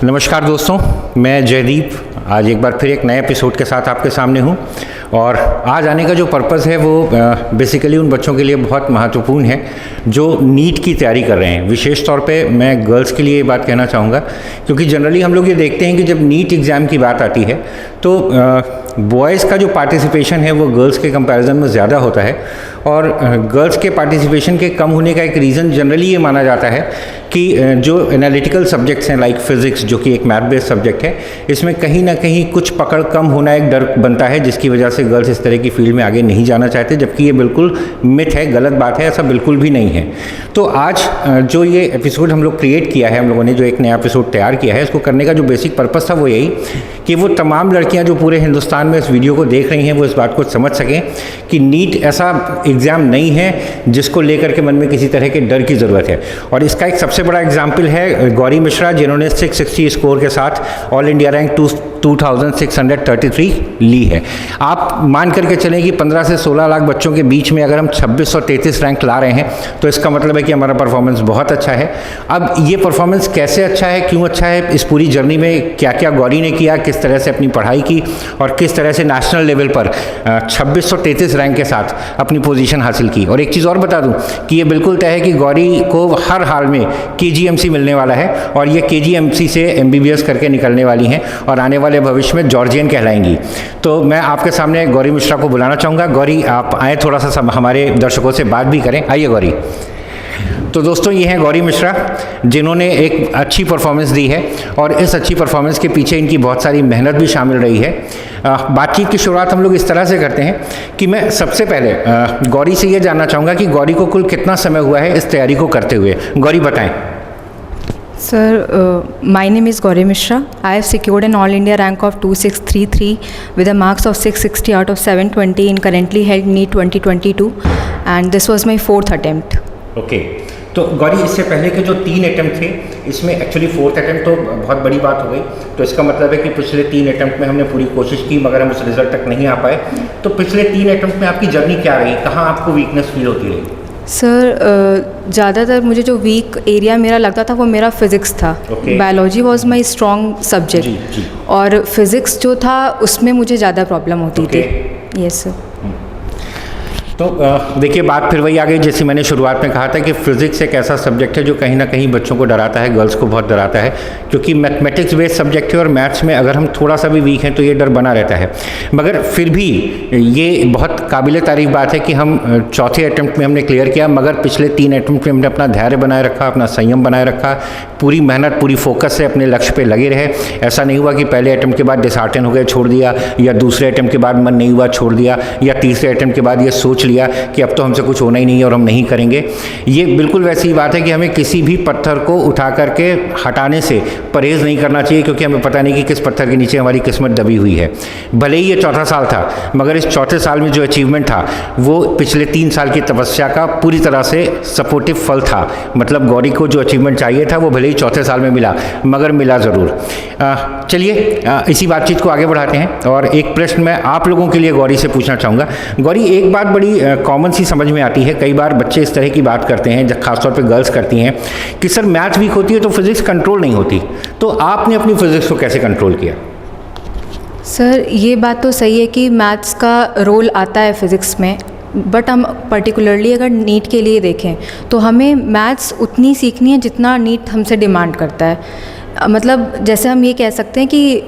नमस्कार दोस्तों, मैं जयदीप आज एक बार फिर एक नए एपिसोड के साथ आपके सामने हूं। और आज आने का जो पर्पज़ है वो बेसिकली उन बच्चों के लिए बहुत महत्वपूर्ण है जो नीट की तैयारी कर रहे हैं। विशेष तौर पे मैं गर्ल्स के लिए ये बात कहना चाहूँगा, क्योंकि जनरली हम लोग ये देखते हैं कि जब नीट एग्ज़ाम की बात आती है तो बॉयज़ का जो पार्टिसिपेशन है वो गर्ल्स के कंपैरिजन में ज़्यादा होता है। और गर्ल्स के पार्टिसिपेशन के कम होने का एक रीज़न जनरली ये माना जाता है कि जो एनालिटिकल सब्जेक्ट्स हैं लाइक फिज़िक्स, जो कि एक मैथ बेस्ड सब्जेक्ट है, इसमें कहीं ना कहीं कुछ पकड़ कम होना एक डर बनता है, जिसकी वजह से गर्ल्स इस तरह की फील्ड में आगे नहीं जाना चाहते, जबकि ये बिल्कुल मिथ है, गलत बात है, ऐसा बिल्कुल भी नहीं है। तो आज जो ये एपिसोड हम लोग क्रिएट किया है, हम लोगों ने जो एक नया एपिसोड तैयार किया है, इसको करने का जो बेसिक पर्पज़ था वो यही कि वो तमाम लड़कियाँ जो पूरे हिंदुस्तान में इस वीडियो को देख रही हैं वो इस बात को समझ सकें कि नीट ऐसा एग्ज़ाम नहीं है जिसको लेकर के मन में किसी तरह के डर की ज़रूरत है। और इसका एक सबसे बड़ा एग्जाम्पल है गौरी मिश्रा, जिन्होंने 660 स्कोर के साथ ऑल इंडिया रैंक 2633 ली है। आप मान करके चलें कि 15 से 16 लाख बच्चों के बीच में अगर हम 2633 रैंक ला रहे हैं तो इसका मतलब है कि हमारा परफॉर्मेंस बहुत अच्छा है। अब ये परफॉर्मेंस कैसे अच्छा है, क्यों अच्छा है, इस पूरी जर्नी में क्या क्या गौरी ने किया, किस तरह से अपनी पढ़ाई की और किस तरह से नेशनल लेवल पर 2633 रैंक के साथ अपनी पोजीशन हासिल की। और एक चीज़ और बता दूं कि ये बिल्कुल तय है कि गौरी को हर हाल में KGMC मिलने वाला है और ये KGMC से MBBS करके निकलने वाली हैं और आने वाले भविष्य में जॉर्जियन कहलाएंगी। तो मैं आपके सामने गौरी मिश्रा को बुलाना चाहूँगा। गौरी, आप आए, थोड़ा सा हमारे दर्शकों से बात भी करें। आइए गौरी। तो दोस्तों, ये हैं गौरी मिश्रा, जिन्होंने एक अच्छी परफॉर्मेंस दी है और इस अच्छी परफॉर्मेंस के पीछे इनकी बहुत सारी मेहनत भी शामिल रही है। बातचीत की शुरुआत हम लोग इस तरह से करते हैं कि मैं सबसे पहले गौरी से ये जानना चाहूँगा कि गौरी को कुल कितना समय हुआ है इस तैयारी को करते हुए। गौरी बताएं। Sir, my name is Gauri Mishra. I have secured an All India rank of 2633 with a marks of 660 out of 720 in currently held NEET 2022, and this was my 4th attempt. Okay, तो गौरी, इससे पहले के जो 3 attempt थे इसमें actually 4th attempt तो बहुत बड़ी बात हो गई। तो इसका मतलब है कि पिछले 3 अटैम्प्ट में हमने पूरी कोशिश की मगर हम उस रिजल्ट तक नहीं आ पाए। तो पिछले 3 अटैम्प्ट में आपकी जर्नी क्या रही, कहाँ आपको वीकनेस फील होती रही? सर, ज़्यादातर मुझे जो वीक एरिया मेरा लगता था वो मेरा फिज़िक्स था। Biology was my strong subject और फिज़िक्स जो था उसमें मुझे ज़्यादा प्रॉब्लम होती थी। Yes sir. तो देखिए, बात फिर वही आ गई जैसे मैंने शुरुआत में कहा था कि फ़िज़िक्स एक ऐसा सब्जेक्ट है जो कहीं ना कहीं बच्चों को डराता है, गर्ल्स को बहुत डराता है, क्योंकि मैथमेटिक्स बेस्ड सब्जेक्ट है और मैथ्स में अगर हम थोड़ा सा भी वीक हैं तो ये डर बना रहता है। मगर फिर भी ये बहुत काबिल तारीफ़ बात है कि हम 4थे अटैम्प्ट में हमने क्लियर किया, मगर पिछले 3 अटैम्प्ट में हमने अपना धैर्य बनाए रखा, अपना संयम बनाए रखा, पूरी मेहनत, पूरी फोकस से अपने लक्ष्य पर लगे रहे। ऐसा नहीं हुआ कि पहले अटैम्प्ट के बाद डिसहार्टन हो गए, छोड़ दिया, या दूसरे अटैम्प्ट के बाद मन नहीं हुआ, छोड़ दिया, या तीसरे अटैम्प्ट के बाद ये सोच लिया कि अब तो हमसे कुछ होना ही नहीं है और हम नहीं करेंगे। ये बिल्कुल वैसी बात है कि हमें किसी भी पत्थर को उठा करके हटाने से परहेज़ नहीं करना चाहिए, क्योंकि हमें पता नहीं कि किस पत्थर के नीचे हमारी किस्मत दबी हुई है। भले ही ये 4था साल था, मगर इस 4थे साल में जो अचीवमेंट था वो पिछले 3 साल की तपस्या का पूरी तरह से सपोर्टिव फल था। मतलब गौरी को जो अचीवमेंट चाहिए था वो भले ही 4थे साल में मिला, मगर मिला ज़रूर। चलिए इसी बातचीत को आगे बढ़ाते हैं और एक प्रश्न मैं आप लोगों के लिए गौरी से पूछना चाहूँगा। गौरी, एक बात बड़ी कॉमन सी समझ में आती है, कई बार बच्चे इस तरह की बात करते हैं, खासतौर पे गर्ल्स करती हैं कि सर मैथ वीक होती है तो फिज़िक्स कंट्रोल नहीं होती। तो आपने अपनी फिज़िक्स को कैसे कंट्रोल किया? सर, ये बात तो सही है कि मैथ्स का रोल आता है फिज़िक्स में, बट हम पर्टिकुलरली अगर नीट के लिए देखें तो हमें मैथ्स उतनी सीखनी है जितना नीट हमसे डिमांड करता है। मतलब जैसे हम ये कह सकते हैं कि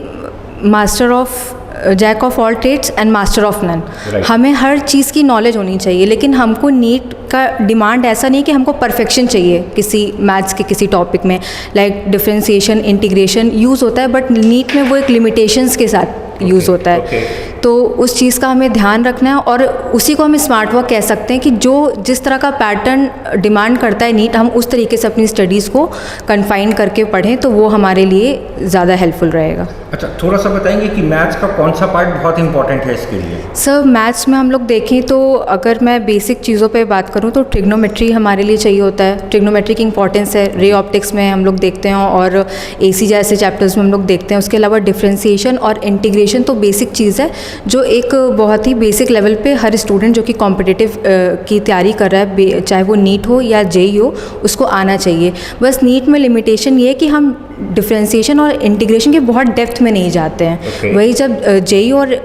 master of jack of all trades and master of none. हमें हर चीज़ की नॉलेज होनी चाहिए, लेकिन हमको नीट का डिमांड ऐसा नहीं कि हमको परफेक्शन चाहिए किसी मैथ्स के किसी टॉपिक में, लाइक डिफरेंशिएशन, इंटीग्रेशन यूज़ होता है, बट नीट में वो एक लिमिटेशंस के साथ यूज़ होता है। तो उस चीज़ का हमें ध्यान रखना है और उसी को हम स्मार्ट वर्क कह सकते हैं कि जो जिस तरह का पैटर्न डिमांड करता है नीट, हम उस तरीके से अपनी स्टडीज़ को कन्फाइन करके पढ़ें तो वो हमारे लिए ज़्यादा हेल्पफुल रहेगा। अच्छा, थोड़ा सा बताएंगे कि मैथ्स का कौन सा पार्ट बहुत इंपॉर्टेंट है इसके लिए? सर, मैथ्स में हम लोग देखें तो अगर मैं बेसिक चीज़ों पे बात करूँ तो ट्रिग्नोमेट्री हमारे लिए चाहिए होता है। ट्रिग्नोमेट्री की इंपॉर्टेंस है, रे ऑप्टिक्स में हम लोग देखते हैं और AC जैसे चैप्टर्स में हम लोग देखते हैं। उसके अलावा डिफरेंशिएशन और इंटीग्रेशन तो बेसिक चीज़ है, जो एक बहुत ही बेसिक लेवल पे हर स्टूडेंट जो कि कॉम्पिटिटिव की तैयारी कर रहा है, चाहे वो नीट हो या जेई हो, उसको आना चाहिए। बस नीट में लिमिटेशन ये है कि हम डिफ्रेंसिएशन और इंटीग्रेशन के बहुत डेप्थ में नहीं जाते हैं। वही जब जेई और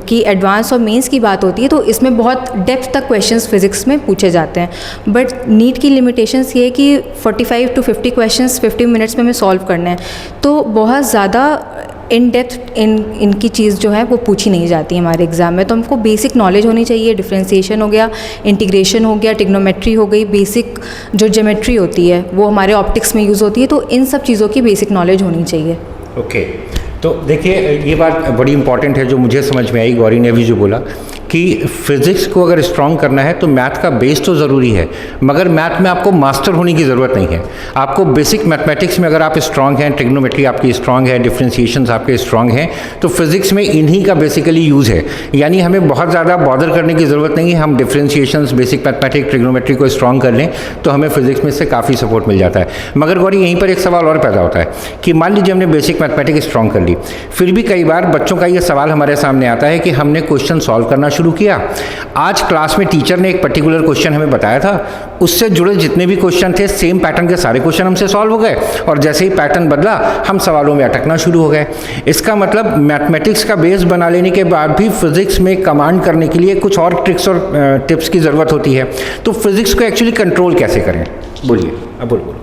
की एडवांस और मेंस की बात होती है तो इसमें बहुत डेप्थ तक क्वेश्चंस फिज़िक्स में पूछे जाते हैं। बट नीट की लिमिटेशंस ये है कि 45 to 50 क्वेश्चंस 50 मिनट्स में हमें सॉल्व करना है, तो बहुत ज़्यादा इन डेप्थ इनकी चीज़ जो है वो पूछी नहीं जाती है हमारे एग्ज़ाम में। तो हमको बेसिक नॉलेज होनी चाहिए, डिफ्रेंसिएशन हो गया, इंटीग्रेशन हो गया, ट्रिग्नोमेट्री हो गई, बेसिक जो ज्योमेट्री होती है वो हमारे ऑप्टिक्स में यूज़ होती है, तो इन सब चीज़ों की बेसिक नॉलेज होनी चाहिए। ओके, तो देखिए ये बात बड़ी इंपॉर्टेंट है जो मुझे समझ में आई, गौरी ने भी जो बोला कि फिज़िक्स को अगर स्ट्रॉन्ग करना है तो मैथ का बेस तो ज़रूरी है, मगर मैथ में आपको मास्टर होने की ज़रूरत नहीं है। आपको बेसिक मैथमेटिक्स में अगर आप स्ट्रॉन्ग हैं, ट्रिग्नोमेट्री आपकी स्ट्रॉन्ग है, डिफ्रेंसिएशंस आपके स्ट्रॉन्ग हैं, तो फिज़िक्स में इन्हीं का बेसिकली यूज़ है। यानी हमें बहुत ज़्यादा बॉदर करने की ज़रूरत नहीं है। हम डिफ्रेंसिएशंस, बेसिक मैथमेटिक्स, ट्रिग्नोमेट्री को स्ट्रॉन्ग कर लें तो हमें फिज़िक्स में से काफ़ी सपोर्ट मिल जाता है। मगर गौरी यहीं पर एक सवाल और पैदा होता है कि मान लीजिए हमने बेसिक मैथमेटिक्स स्ट्रॉन्ग कर ली, फिर भी कई बार बच्चों का ये सवाल हमारे सामने आता है कि हमने क्वेश्चन सॉल्व करना शुरू किया, आज क्लास में टीचर ने एक पर्टिकुलर क्वेश्चन हमें बताया था, उससे जुड़े जितने भी क्वेश्चन थे सेम पैटर्न के सारे क्वेश्चन हमसे सॉल्व हो गए, और जैसे ही पैटर्न बदला हम सवालों में अटकना शुरू हो गए। इसका मतलब मैथमेटिक्स का बेस बना लेने के बाद भी फिजिक्स में कमांड करने के लिए कुछ और ट्रिक्स और टिप्स की ज़रूरत होती है। तो फिजिक्स को एक्चुअली कंट्रोल कैसे करें, बोलिए। अब बोलो।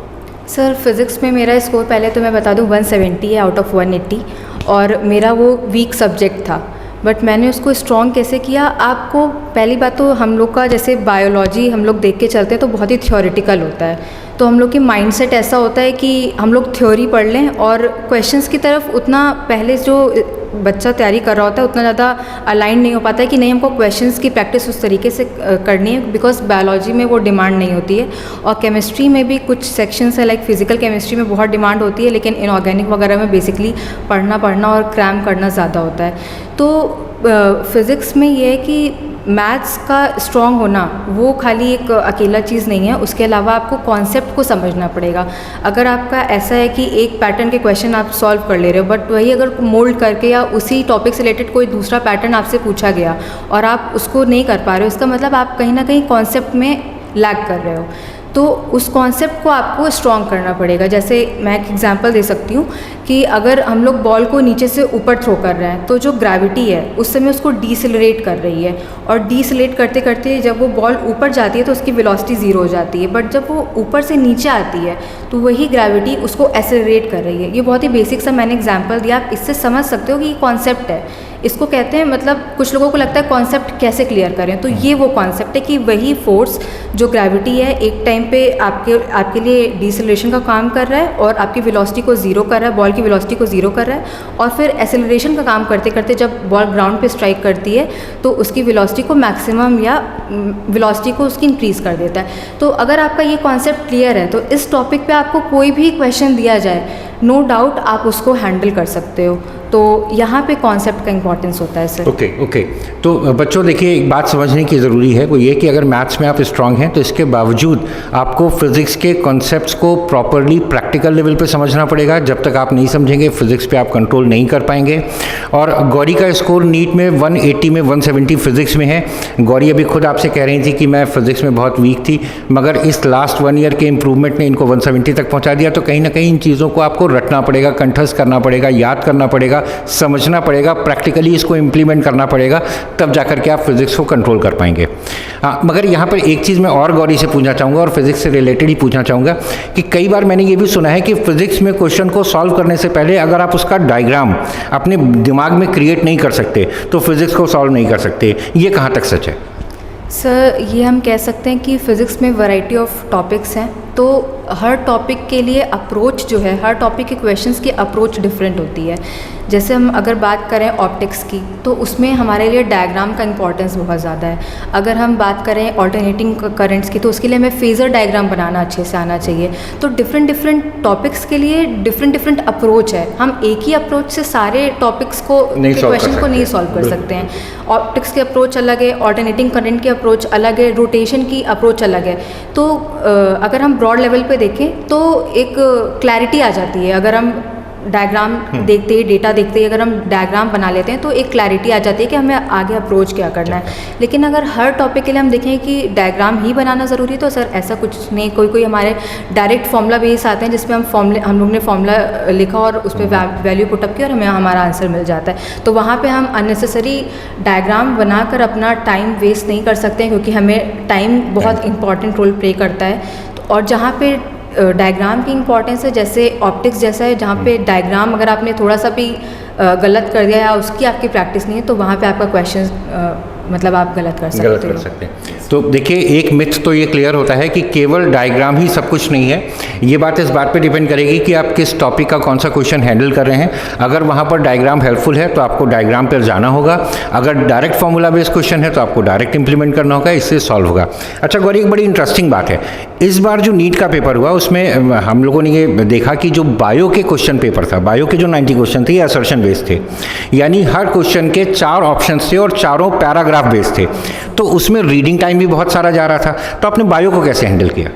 सर फिज़िक्स में मेरा स्कोर पहले तो मैं बता दूं 170 है आउट ऑफ 180, और मेरा वो वीक सब्जेक्ट था। बट मैंने उसको स्ट्रॉन्ग कैसे किया, आपको पहली बात तो हम लोग का जैसे बायोलॉजी हम लोग देख के चलते हैं तो बहुत ही थ्योरेटिकल होता है, तो हम लोग की माइंडसेट ऐसा होता है कि हम लोग थ्योरी पढ़ लें और क्वेश्चंस की तरफ उतना पहले जो बच्चा तैयारी कर रहा होता है उतना ज़्यादा अलाइन नहीं हो पाता है कि नहीं हमको क्वेश्चंस की प्रैक्टिस उस तरीके से करनी है, बिकॉज बायोलॉजी में वो डिमांड नहीं होती है। और केमिस्ट्री में भी कुछ सेक्शंस है, लाइक फिजिकल केमिस्ट्री में बहुत डिमांड होती है, लेकिन इनऑर्गेनिक वगैरह में बेसिकली पढ़ना और क्रैम करना ज़्यादा होता है। तो फिज़िक्स में ये है कि मैथ्स का स्ट्रॉन्ग होना वो खाली एक अकेला चीज़ नहीं है, उसके अलावा आपको कॉन्सेप्ट को समझना पड़ेगा। अगर आपका ऐसा है कि एक पैटर्न के क्वेश्चन आप सॉल्व कर ले रहे हो, बट वही अगर मोल्ड करके या उसी टॉपिक से रिलेटेड कोई दूसरा पैटर्न आपसे पूछा गया और आप उसको नहीं कर पा रहे हो, इसका मतलब आप कहीं ना कहीं कॉन्सेप्ट में लैग कर रहे हो। तो उस कॉन्सेप्ट को आपको स्ट्रॉन्ग करना पड़ेगा। जैसे मैं एक एग्जांपल दे सकती हूँ कि अगर हम लोग बॉल को नीचे से ऊपर थ्रो कर रहे हैं तो जो ग्रेविटी है उस समय उसको डीसेलरेट कर रही है, और डीसेलरेट करते करते जब वो बॉल ऊपर जाती है तो उसकी वेलोसिटी ज़ीरो हो जाती है, बट जब वो ऊपर से नीचे आती है तो वही ग्रेविटी उसको एसेलरेट कर रही है। ये बहुत ही बेसिक सा मैंने एग्जाम्पल दिया, आप इससे समझ सकते हो कि ये कॉन्सेप्ट है। इसको कहते हैं, मतलब कुछ लोगों को लगता है कॉन्सेप्ट कैसे क्लियर करें, तो ये वो कॉन्सेप्ट है कि वही फोर्स जो ग्रेविटी है एक टाइम पे आपके लिए डिसेलरेशन का काम कर रहा है और आपकी वेलोसिटी को ज़ीरो कर रहा है, बॉल की वेलोसिटी को ज़ीरो कर रहा है, और फिर एसेलरेशन का काम करते करते जब बॉल ग्राउंड पे स्ट्राइक करती है तो उसकी वेलोसिटी को मैक्सिमम या वेलोसिटी को उसकी इंक्रीज़ कर देता है। तो अगर आपका ये कॉन्सेप्ट क्लियर है तो इस टॉपिक पे आपको कोई भी क्वेश्चन दिया जाए, नो डाउट आप उसको हैंडल कर सकते हो। तो यहाँ पे कॉन्सेप्ट का इंपॉर्टेंस होता है सर। ओके। तो बच्चों देखिए, एक बात समझने की ज़रूरी है, वो ये कि अगर मैथ्स में आप स्ट्रांग हैं तो इसके बावजूद आपको फिज़िक्स के कॉन्सेप्ट्स को प्रॉपरली प्रैक्टिकल लेवल पे समझना पड़ेगा। जब तक आप नहीं समझेंगे फिज़िक्स पे आप कंट्रोल नहीं कर पाएंगे। और गौरी का स्कोर नीट में 180 में 170 फिज़िक्स में है। गौरी अभी खुद आपसे कह रही थी कि मैं फिज़िक्स में बहुत वीक थी, मगर इस लास्ट 1 ईयर के इम्प्रूवमेंट ने इनको 170 तक पहुँचा दिया। तो कहीं ना कहीं इन चीज़ों को आपको रटना पड़ेगा, कंठस्थ करना पड़ेगा, याद करना पड़ेगा, समझना पड़ेगा, प्रैक्टिकली इसको इम्प्लीमेंट करना पड़ेगा, तब जाकर के आप फिज़िक्स को कंट्रोल कर पाएंगे। हाँ, मगर यहाँ पर एक चीज़ मैं और गौरी से पूछना चाहूँगा और फिज़िक्स से रिलेटेड ही पूछना चाहूँगा कि कई बार मैंने ये भी सुना है कि फिज़िक्स में क्वेश्चन को सॉल्व करने से पहले अगर आप उसका डायग्राम अपने दिमाग में क्रिएट नहीं कर सकते तो फिज़िक्स को सॉल्व नहीं कर सकते। ये कहाँ तक सच है? सर ये हम कह सकते हैं कि फ़िज़िक्स में वैरायटी ऑफ टॉपिक्स हैं, तो हर टॉपिक के लिए अप्रोच जो है, हर टॉपिक के क्वेश्चंस की अप्रोच डिफरेंट होती है। जैसे हम अगर बात करें ऑप्टिक्स की तो उसमें हमारे लिए डायग्राम का इंपॉर्टेंस बहुत ज़्यादा है। अगर हम बात करें ऑल्टरनेटिंग करंट्स की तो उसके लिए हमें फेज़र डायग्राम बनाना अच्छे से आना चाहिए। तो डिफरेंट टॉपिक्स के लिए डिफरेंट अप्रोच है। हम एक ही अप्रोच से सारे टॉपिक्स को क्वेश्चन को नहीं सॉल्व कर सकते हैं। ऑप्टिक्स की अप्रोच अलग है, ऑल्टरनेटिंग करंट की अप्रोच अलग है, रोटेशन की अप्रोच अलग है। तो अगर हम ब्रॉड लेवल पे देखें तो एक क्लैरिटी आ जाती है। अगर हम डायग्राम देखते ही, डेटा देखते ही अगर हम डायग्राम बना लेते हैं तो एक क्लैरिटी आ जाती है कि हमें आगे अप्रोच क्या करना है। लेकिन अगर हर टॉपिक के लिए हम देखें कि डायग्राम ही बनाना ज़रूरी है तो सर ऐसा कुछ नहीं। कोई हमारे डायरेक्ट फॉर्मूला बेस आते हैं जिसमें हम लोग ने फॉर्मूला लिखा और उस पर वैल्यू पुटअप किया और हमें हमारा आंसर मिल जाता है। तो वहाँ पर हम अननेसेसरी डायग्राम बनाकर अपना टाइम वेस्ट नहीं कर सकते हैं, क्योंकि हमें टाइम बहुत इंपॉर्टेंट रोल प्ले करता है। और जहाँ पे डायग्राम की इंपॉर्टेंस है, जैसे ऑप्टिक्स जैसा है, जहाँ पे डायग्राम अगर आपने थोड़ा सा भी गलत कर दिया या उसकी आपकी प्रैक्टिस नहीं है तो वहाँ पे आपका क्वेश्चन मतलब आप गलत कर सकते हैं। तो देखिए, एक मिथ तो ये क्लियर होता है कि केवल डायग्राम ही सब कुछ नहीं है। ये बात इस बात पे डिपेंड करेगी कि आप किस टॉपिक का कौन सा क्वेश्चन हैंडल कर रहे हैं। अगर वहाँ पर डायग्राम हेल्पफुल है तो आपको डायग्राम पर जाना होगा। अगर डायरेक्ट फॉर्मूला बेस्ड क्वेश्चन है तो आपको डायरेक्ट इंप्लीमेंट करना होगा, इससे सॉल्व होगा। अच्छा गौरी, एक बड़ी इंटरेस्टिंग बात है, इस बार जो नीट का पेपर हुआ उसमें हम लोगों ने ये देखा कि जो बायो के क्वेश्चन पेपर था, बायो के जो 90 क्वेश्चन थे ये असर्शन बेस्ड थे, यानी हर क्वेश्चन के 4 ऑप्शंस थे और चारों पैराग्राफ बेस्ड थे। तो उसमें रीडिंग टाइम भी बहुत सारा जा रहा था। तो आपने बायो को कैसे हैंडल किया?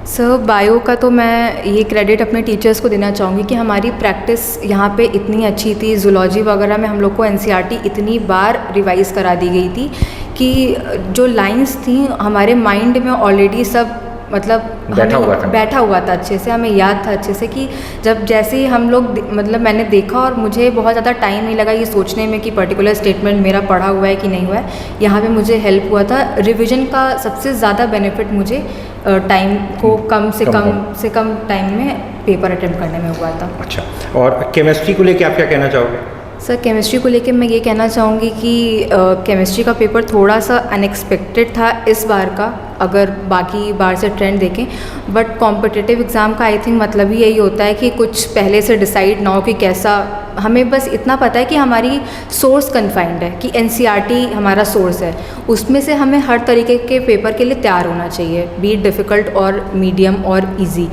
सर बायो का तो मैं ये क्रेडिट अपने टीचर्स को देना चाहूँगी कि हमारी प्रैक्टिस यहाँ पे इतनी अच्छी थी। जूलॉजी वगैरह में हम लोग को एनसीईआरटी इतनी बार रिवाइज़ करा दी गई थी कि जो लाइंस थी हमारे माइंड में ऑलरेडी सब मतलब बैठा हुआ था अच्छे से, हमें याद था अच्छे से कि जब जैसे ही हम लोग मतलब मैंने देखा और मुझे बहुत ज़्यादा टाइम नहीं लगा ये सोचने में कि पर्टिकुलर स्टेटमेंट मेरा पढ़ा हुआ है कि नहीं हुआ है। यहाँ पे मुझे हेल्प हुआ था। रिवीजन का सबसे ज़्यादा बेनिफिट मुझे टाइम को कम से कम टाइम में पेपर अटेम्प्ट करने में हुआ था। अच्छा, और केमिस्ट्री को लेकर आप क्या कहना चाहोगे? सर केमिस्ट्री को लेके मैं ये कहना चाहूँगी कि केमिस्ट्री का पेपर थोड़ा सा अनएक्सपेक्टेड था इस बार का, अगर बाकी बार से ट्रेंड देखें। बट कॉम्पिटिटिव एग्ज़ाम का आई थिंक मतलब ही यही होता है कि कुछ पहले से डिसाइड ना हो कि कैसा, हमें बस इतना पता है कि हमारी सोर्स कन्फाइंड है, कि एनसीईआरटी हमारा सोर्स है, उसमें से हमें हर तरीके के पेपर के लिए तैयार होना चाहिए, बी डिफ़िकल्ट और मीडियम और ईजी।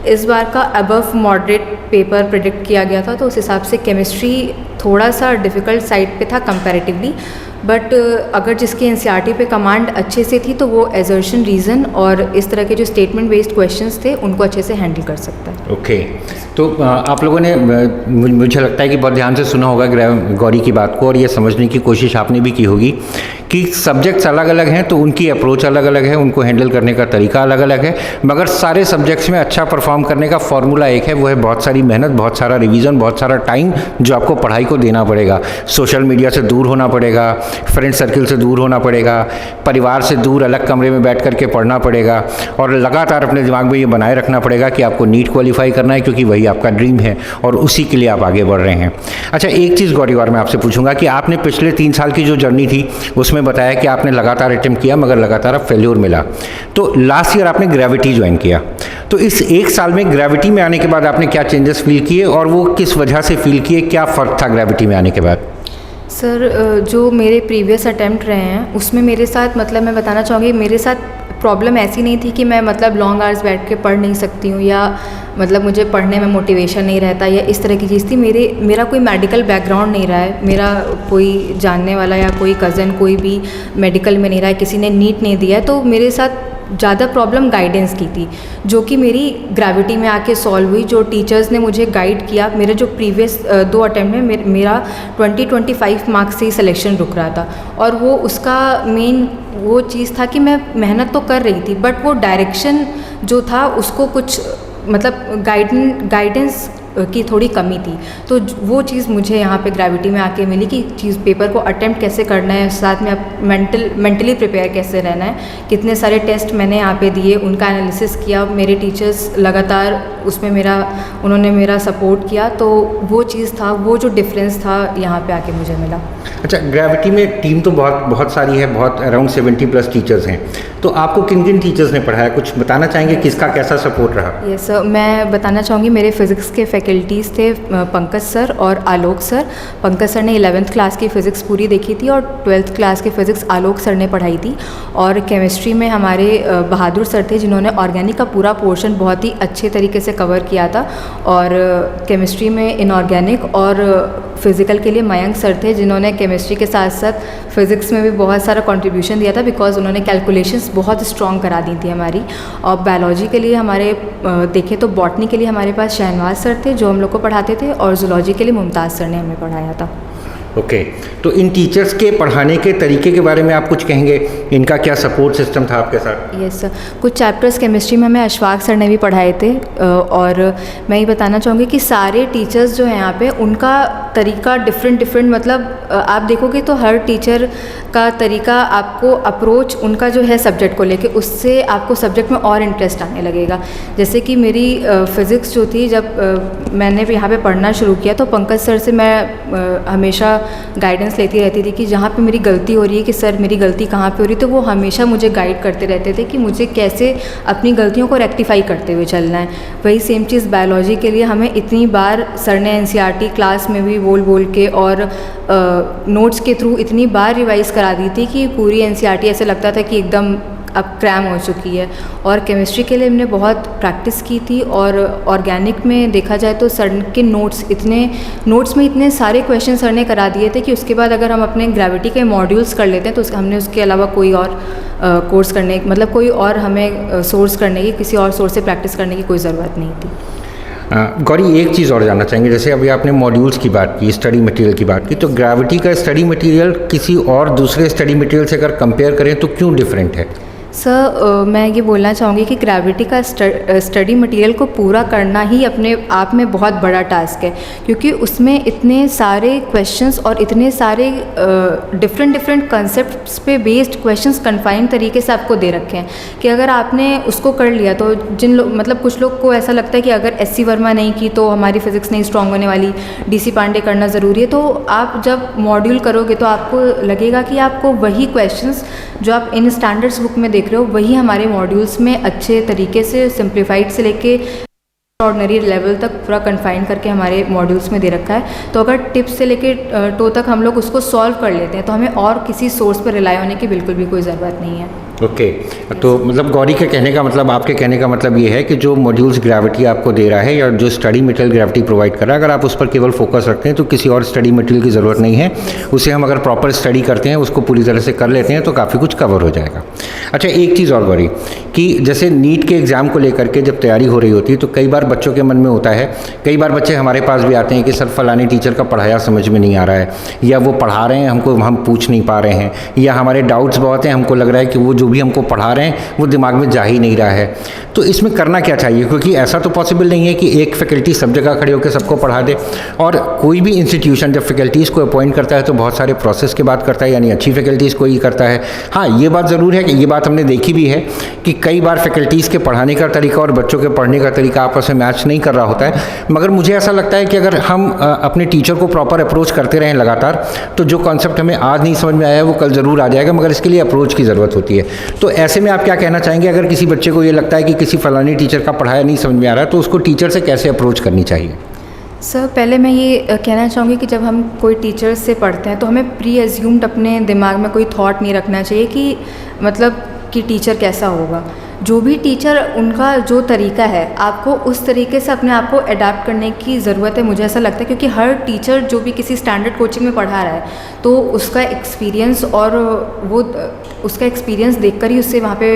इस बार का अबव मॉडरेट पेपर प्रेडिक्ट किया गया था, तो उस हिसाब से केमिस्ट्री थोड़ा सा डिफ़िकल्ट साइड पे था कंपैरेटिवली। बट अगर जिसकी एनसीईआरटी पे कमांड अच्छे से थी तो वो एजर्शन, रीज़न और इस तरह के जो स्टेटमेंट बेस्ड क्वेश्चंस थे उनको अच्छे से हैंडल कर सकता है। ओके, तो आप लोगों ने मुझे लगता है कि बहुत ध्यान से सुना होगा गौरी की बात को, और ये समझने की कोशिश आपने भी की होगी कि सब्जेक्ट्स अलग अलग हैं तो उनकी अप्रोच अलग अलग है, उनको हैंडल करने का तरीका अलग अलग है, मगर सारे सब्जेक्ट्स में अच्छा परफॉर्म करने का फॉर्मूला एक है, वो है बहुत सारी मेहनत, बहुत सारा रिवीजन, बहुत सारा टाइम जो आपको पढ़ाई को देना पड़ेगा। सोशल मीडिया से दूर होना पड़ेगा, फ्रेंड सर्किल से दूर होना पड़ेगा, परिवार से दूर अलग कमरे में बैठ करके पढ़ना पड़ेगा, और लगातार अपने दिमाग में ये बनाए रखना पड़ेगा कि आपको नीट क्वालिफाई करना है, क्योंकि वही आपका ड्रीम है और उसी के लिए आप आगे बढ़ रहे हैं। अच्छा, एक चीज़ गौरी और मैं आपसे पूछूंगा कि आपने पिछले 3 साल की जो जर्नी थी उसमें बताया कि आपने लगातार अटेम्प्ट किया मगर लगातार आप फेल्योर मिला, तो लास्ट ईयर आपने ग्रेविटी ज्वाइन किया। तो इस 1 साल में ग्रेविटी में आने के बाद आपने क्या चेंजेस फील किए और वो किस वजह से फील किए, क्या फ़र्क था ग्रेविटी में आने के बाद? सर जो मेरे प्रीवियस अटैम्प्ट रहे हैं उसमें मेरे साथ मतलब मैं बताना चाहूँगी, मेरे साथ प्रॉब्लम ऐसी नहीं थी कि मैं मतलब लॉन्ग आवर्स बैठ के पढ़ नहीं सकती हूँ या मतलब मुझे पढ़ने में मोटिवेशन नहीं रहता या इस तरह की चीज़ थी। मेरा कोई मेडिकल बैकग्राउंड नहीं रहा है, मेरा कोई जानने वाला या कोई कज़न कोई भी मेडिकल में नहीं रहा है, किसी ने नीट नहीं दिया है, तो मेरे साथ ज़्यादा प्रॉब्लम गाइडेंस की थी जो कि मेरी ग्रेविटी में आके सॉल्व हुई। जो टीचर्स ने मुझे गाइड किया, मेरे जो प्रीवियस 2 अटैम्प्ट में मेरा 20-25 मार्क्स से ही सिलेक्शन रुक रहा था, और वो उसका मेन वो चीज़ था कि मैं मेहनत तो कर रही थी बट वो डायरेक्शन जो था उसको कुछ मतलब गाइडेंस की थोड़ी कमी थी। तो वो चीज़ मुझे यहाँ पे ग्रेविटी में आके मिली कि चीज़ पेपर को अटेम्प्ट कैसे करना है, साथ में आप मेंटली प्रिपेयर कैसे रहना है। कितने सारे टेस्ट मैंने यहाँ पे दिए, उनका एनालिसिस किया, मेरे टीचर्स लगातार उसमें उन्होंने मेरा सपोर्ट किया, तो वो चीज़ था, वो जो डिफरेंस था यहाँ पे आके मुझे मिला। अच्छा, ग्रेविटी में टीम तो बहुत सारी है, बहुत अराउंड 70+ टीचर्स हैं, तो आपको किन किन टीचर्स ने पढ़ाया, कुछ बताना चाहेंगे किसका कैसा सपोर्ट रहा? यस सर, मैं बताना चाहूँगी मेरे फिज़िक्स के फैकल्टीज़ थे पंकज सर और आलोक सर। पंकज सर ने 11th क्लास की फ़िज़िक्स पूरी देखी थी और 12th क्लास की फ़िज़िक्स आलोक सर ने पढ़ाई थी। और केमिस्ट्री में हमारे बहादुर सर थे जिन्होंने ऑर्गेनिक का पूरा पोर्शन बहुत ही अच्छे तरीके से कवर किया था, और केमिस्ट्री में इनऑर्गेनिक और फ़िज़िकल के लिए मयंक सर थे, जिन्होंने केमिस्ट्री के साथ साथ फ़िज़िक्स में भी बहुत सारा कंट्रीब्यूशन दिया था, बिकॉज उन्होंने कैलकुलेशंस बहुत स्ट्रॉन्ग करा दी थी हमारी। और बायोलॉजी के लिए हमारे देखें तो बॉटनी के लिए हमारे पास शहनवाज सर थे जो हम लोग को पढ़ाते थे, और जूलॉजी के लिए मुमताज़ सर ने हमें पढ़ाया था। ओके तो इन टीचर्स के पढ़ाने के तरीके के बारे में आप कुछ कहेंगे, इनका क्या सपोर्ट सिस्टम था आपके साथ? यस सर, कुछ चैप्टर्स केमिस्ट्री में हमें अशफाक सर ने भी पढ़ाए थे, और मैं ये बताना चाहूँगी कि सारे टीचर्स जो हैं यहाँ पे उनका तरीका डिफरेंट मतलब आप देखोगे तो हर टीचर का तरीका, आपको अप्रोच उनका जो है सब्जेक्ट को लेके, उससे आपको सब्जेक्ट में और इंटरेस्ट आने लगेगा। जैसे कि मेरी फ़िज़िक्स जो थी, जब मैंने यहाँ पे पढ़ना शुरू किया तो पंकज सर से मैं हमेशा गाइडेंस लेती रहती थी कि जहाँ पे मेरी गलती हो रही है कि सर मेरी गलती कहाँ पे हो रही है, तो वो हमेशा मुझे गाइड करते रहते थे कि मुझे कैसे अपनी गलतियों को रेक्टिफाई करते हुए चलना है। वही सेम चीज़ बायोलॉजी के लिए हमें इतनी बार सर ने एनसीईआरटी क्लास में भी बोल के और नोट्स के थ्रू इतनी बार रिवाइज़ करा दी थी कि पूरी एनसीईआरटी ऐसे लगता था कि एकदम अब क्रैम हो चुकी है। और केमिस्ट्री के लिए हमने बहुत प्रैक्टिस की थी, और ऑर्गेनिक में देखा जाए तो सर के नोट्स में इतने सारे क्वेश्चन सर ने करा दिए थे कि उसके बाद अगर हम अपने ग्रेविटी के मॉड्यूल्स कर लेते हैं तो हमने उसके अलावा कोई और कोर्स करने, मतलब कोई और हमें सोर्स करने की, किसी और सोर्स से प्रैक्टिस करने की कोई ज़रूरत नहीं थी। गौरी, एक चीज़ और जानना चाहेंगे, जैसे अभी आपने मॉड्यूल्स की बात की, स्टडी मटेरियल की बात की, तो ग्रेविटी का स्टडी मटेरियल किसी और दूसरे स्टडी मटेरियल से अगर कंपेयर करें तो क्यों डिफरेंट है? सर मैं ये बोलना चाहूँगी कि ग्रेविटी का स्टडी मटेरियल को पूरा करना ही अपने आप में बहुत बड़ा टास्क है, क्योंकि उसमें इतने सारे क्वेश्चंस और इतने सारे डिफरेंट कंसेप्ट्स पे बेस्ड क्वेश्चंस कन्फाइंड तरीके से आपको दे रखे हैं कि अगर आपने उसको कर लिया तो मतलब कुछ लोग को ऐसा लगता है कि अगर एस सी वर्मा नहीं की तो हमारी फिज़िक्स नहीं स्ट्रॉन्ग होने वाली, DC पांडे करना ज़रूरी है। तो आप जब मॉड्यूल करोगे तो आपको लगेगा कि आपको वही क्वेश्चंस जो आप इन स्टैंडर्ड्स बुक में देख रहे हो वही हमारे मॉड्यूल्स में अच्छे तरीके से सिंप्लीफाइड से लेके ऑर्डिनरी लेवल तक पूरा कन्फाइन करके हमारे मॉड्यूल्स में दे रखा है। तो अगर टिप्स से लेके टो तक हम लोग उसको सॉल्व कर लेते हैं तो हमें और किसी सोर्स पर रिलाई होने की बिल्कुल भी कोई ज़रूरत नहीं है। ओके तो मतलब गौरी के कहने का मतलब, आपके कहने का मतलब ये है कि जो मॉड्यूल्स ग्रेविटी आपको दे रहा है या जो स्टडी मटेरियल ग्रेविटी प्रोवाइड कर रहा है, अगर आप उस पर केवल फोकस रखते हैं तो किसी और स्टडी मटेरियल की ज़रूरत नहीं है। उसे हम अगर प्रॉपर स्टडी करते हैं, उसको पूरी तरह से कर लेते हैं तो काफ़ी कुछ कवर हो जाएगा। अच्छा, एक चीज़ और गौरी कि जैसे नीट के एग्ज़ाम को लेकर के जब तैयारी हो रही होती है तो कई बार बच्चों के मन में होता है, कई बार बच्चे हमारे पास भी आते हैं कि सर फलाने टीचर का पढ़ाया समझ में नहीं आ रहा है, या वो पढ़ा रहे हैं हमको हम पूछ नहीं पा रहे हैं, या हमारे डाउट्स बहुत हैं, हमको लग रहा है कि वो जो भी हमको पढ़ा रहे हैं वो दिमाग में जा ही नहीं रहा है। तो इसमें करना क्या चाहिए? क्योंकि ऐसा तो पॉसिबल नहीं है कि एक फैकल्टी सब जगह खड़े होकर सबको पढ़ा दे, और कोई भी इंस्टीट्यूशन जब फैकल्टीज़ को अपॉइंट करता है तो बहुत सारे प्रोसेस के बाद करता है, यानी अच्छी फैकल्टीज़ को ही करता है। हाँ, ये बात ज़रूर है कि ये बात हमने देखी भी है कि कई बार फैकल्टीज़ के पढ़ाने का तरीका और बच्चों के पढ़ने का तरीका आपस में मैच नहीं कर रहा होता है। मगर मुझे ऐसा लगता है कि अगर हम अपने टीचर को प्रॉपर अप्रोच करते रहें लगातार, तो जो कॉन्सेप्ट हमें आज नहीं समझ में आया वो कल ज़रूर आ जाएगा, मगर इसके लिए अप्रोच की ज़रूरत होती है। तो ऐसे में आप क्या कहना चाहेंगे, अगर किसी बच्चे को ये लगता है कि किसी फलानी टीचर का पढ़ाया नहीं समझ में आ रहा है तो उसको टीचर से कैसे अप्रोच करनी चाहिए? सर पहले मैं ये कहना चाहूँगी कि जब हम कोई टीचर से पढ़ते हैं तो हमें प्री एज्यूम्ड अपने दिमाग में कोई थॉट नहीं रखना चाहिए कि मतलब कि टीचर कैसा होगा। जो भी टीचर, उनका जो तरीका है आपको उस तरीके से अपने आप को अडाप्ट करने की ज़रूरत है, मुझे ऐसा लगता है। क्योंकि हर टीचर जो भी किसी स्टैंडर्ड कोचिंग में पढ़ा रहा है तो उसका एक्सपीरियंस और वो उसका एक्सपीरियंस देखकर ही उससे वहाँ पे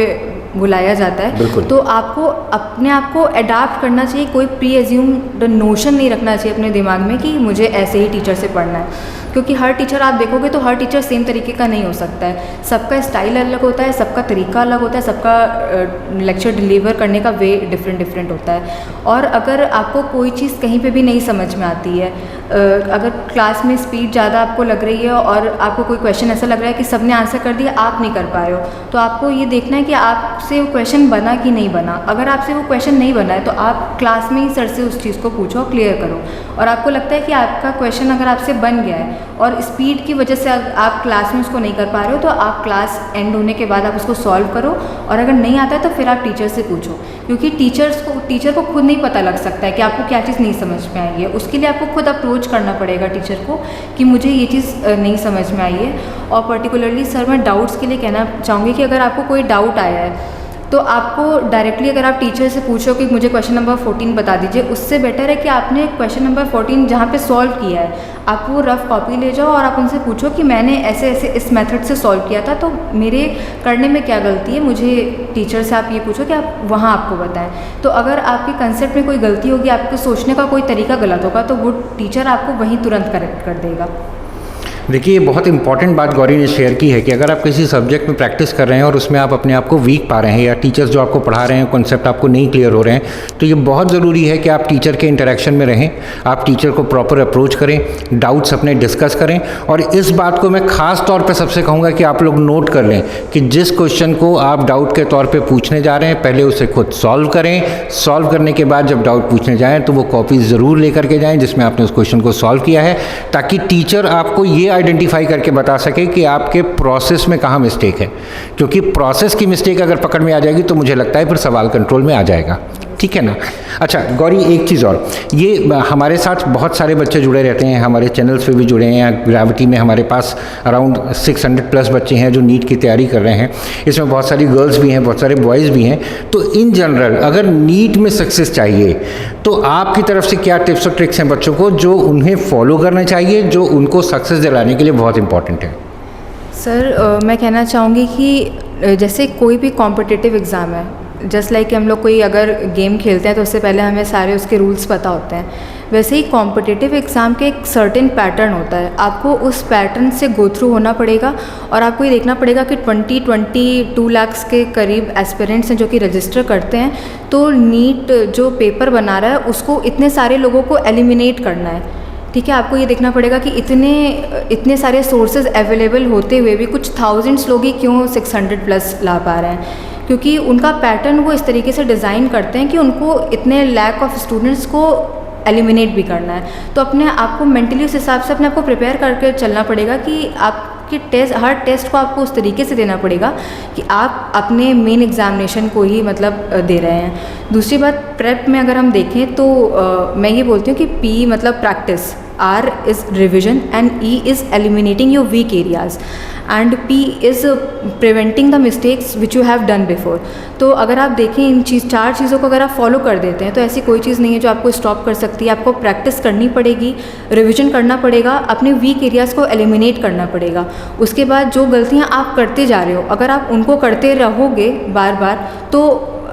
बुलाया जाता है। तो आपको अपने आप को अडाप्ट करना चाहिए, कोई प्री एज्यूम्ड नोशन नहीं रखना चाहिए अपने दिमाग में कि मुझे ऐसे ही टीचर से पढ़ना है। क्योंकि हर टीचर आप देखोगे तो हर टीचर सेम तरीके का नहीं हो सकता है, सबका स्टाइल अलग होता है, सबका तरीका अलग होता है, सबका लेक्चर डिलीवर करने का वे डिफरेंट होता है। और अगर आपको कोई चीज़ कहीं पे भी नहीं समझ में आती है, अगर क्लास में स्पीड ज़्यादा आपको लग रही है और आपको कोई क्वेश्चन ऐसा लग रहा है कि सबने आंसर कर दिया, आप नहीं कर पाए हो, तो आपको ये देखना है कि आपसे वो क्वेश्चन बना कि नहीं बना। अगर आपसे वो क्वेश्चन नहीं बना है तो आप क्लास में ही सर से उस चीज़ को पूछो, क्लियर करो। और आपको लगता है कि आपका क्वेश्चन अगर आपसे बन गया है और स्पीड की वजह से आप क्लास में उसको नहीं कर पा रहे हो, तो आप क्लास एंड होने के बाद आप उसको सॉल्व करो। और अगर नहीं आता है तो फिर आप टीचर से पूछो, क्योंकि टीचर को खुद नहीं पता लग सकता है कि आपको क्या चीज़ नहीं समझ में आई है। उसके लिए आपको खुद अप्रोच करना पड़ेगा टीचर को कि मुझे ये चीज़ नहीं समझ में आई है। और पर्टिकुलरली सर मैं डाउट्स के लिए कहना चाहूँगी कि अगर आपको कोई डाउट आया है तो आपको डायरेक्टली अगर आप टीचर से पूछो कि मुझे क्वेश्चन नंबर 14 बता दीजिए, उससे बेटर है कि आपने क्वेश्चन नंबर 14 जहाँ पे सॉल्व किया है, आप वो रफ कॉपी ले जाओ और आप उनसे पूछो कि मैंने ऐसे ऐसे इस मेथड से सॉल्व किया था, तो मेरे करने में क्या गलती है, मुझे टीचर से आप ये पूछो कि आप वहाँ आपको बताएं। तो अगर आपके कंसेप्ट में कोई गलती होगी, आपके सोचने का कोई तरीका गलत होगा, तो वो टीचर आपको वहीं तुरंत करेक्ट कर देगा। देखिए, ये बहुत इंपॉर्टेंट बात गौरी ने शेयर की है कि अगर आप किसी सब्जेक्ट में प्रैक्टिस कर रहे हैं और उसमें आप अपने आप को वीक पा रहे हैं या टीचर्स जो आपको पढ़ा रहे हैं कॉन्सेप्ट आपको नहीं क्लियर हो रहे हैं, तो ये बहुत ज़रूरी है कि आप टीचर के इंटरेक्शन में रहें, आप टीचर को प्रॉपर अप्रोच करें, डाउट्स अपने डिस्कस करें। और इस बात को मैं ख़ास तौर पर सबसे कहूँगा कि आप लोग नोट कर लें कि जिस क्वेश्चन को आप डाउट के तौर पर पूछने जा रहे हैं, पहले उसे खुद सॉल्व करें। सॉल्व करने के बाद जब डाउट पूछने जाएँ तो वो कॉपी ज़रूर लेकर के जाएँ जिसमें आपने उस क्वेश्चन को सॉल्व किया है, ताकि टीचर आपको ये आइडेंटिफाई करके बता सके कि आपके प्रोसेस में कहाँ मिस्टेक है। क्योंकि प्रोसेस की मिस्टेक अगर पकड़ में आ जाएगी तो मुझे लगता है फिर सवाल कंट्रोल में आ जाएगा। ठीक है ना? अच्छा गौरी, एक चीज़ और, ये हमारे साथ बहुत सारे बच्चे जुड़े रहते हैं, हमारे चैनल्स पे भी जुड़े हैं। ग्रेविटी में हमारे पास अराउंड 600+ बच्चे हैं जो नीट की तैयारी कर रहे हैं। इसमें बहुत सारी गर्ल्स भी हैं, बहुत सारे बॉयज़ भी हैं। तो इन जनरल अगर नीट में सक्सेस चाहिए तो आपकी तरफ से क्या टिप्स और ट्रिक्स हैं बच्चों को जो उन्हें फॉलो करना चाहिए, जो उनको सक्सेस दिलाने के लिए बहुत इंपॉर्टेंट है? सर मैं कहना चाहूँगी कि जैसे कोई भी कॉम्पिटिटिव एग्ज़ाम है, जस्ट लाइक हम लोग कोई अगर गेम खेलते हैं तो उससे पहले हमें सारे उसके रूल्स पता होते हैं, वैसे ही कॉम्पिटिटिव एग्ज़ाम के एक सर्टेन पैटर्न होता है। आपको उस पैटर्न से गो थ्रू होना पड़ेगा और आपको ये देखना पड़ेगा कि 22 लाख के करीब एस्पिरेंट्स हैं जो कि रजिस्टर करते हैं। तो नीट जो पेपर बना रहा है उसको इतने सारे लोगों को एलिमिनेट करना है। ठीक है, आपको ये देखना पड़ेगा कि इतने सारे सोर्सेज अवेलेबल होते हुए भी कुछ थाउजेंड्स लोग ही क्यों 600+ ला पा रहे हैं, क्योंकि उनका पैटर्न वो इस तरीके से डिज़ाइन करते हैं कि उनको इतने लैक ऑफ स्टूडेंट्स को एलिमिनेट भी करना है। तो अपने आप को मेंटली उस हिसाब से अपने आप को प्रिपेयर करके चलना पड़ेगा कि आपके हर टेस्ट को आपको उस तरीके से देना पड़ेगा कि आप अपने मेन एग्जामिनेशन को ही मतलब दे रहे हैं। दूसरी बात, प्रेप में अगर हम देखें तो मैं ये बोलती हूँ कि P मतलब practice, R is revision and E is eliminating your weak areas and P is preventing the mistakes which you have done before। तो अगर आप देखें इन चार चीज़ों को अगर आप फॉलो कर देते हैं तो ऐसी कोई चीज़ नहीं है जो आपको स्टॉप कर सकती है। आपको प्रैक्टिस करनी पड़ेगी, रिविजन करना पड़ेगा, अपने वीक एरियाज़ को एलिमिनेट करना पड़ेगा। उसके बाद जो गलतियाँ आप करते जा रहे हो, अगर आप उनको करते रहोगे बार बार तो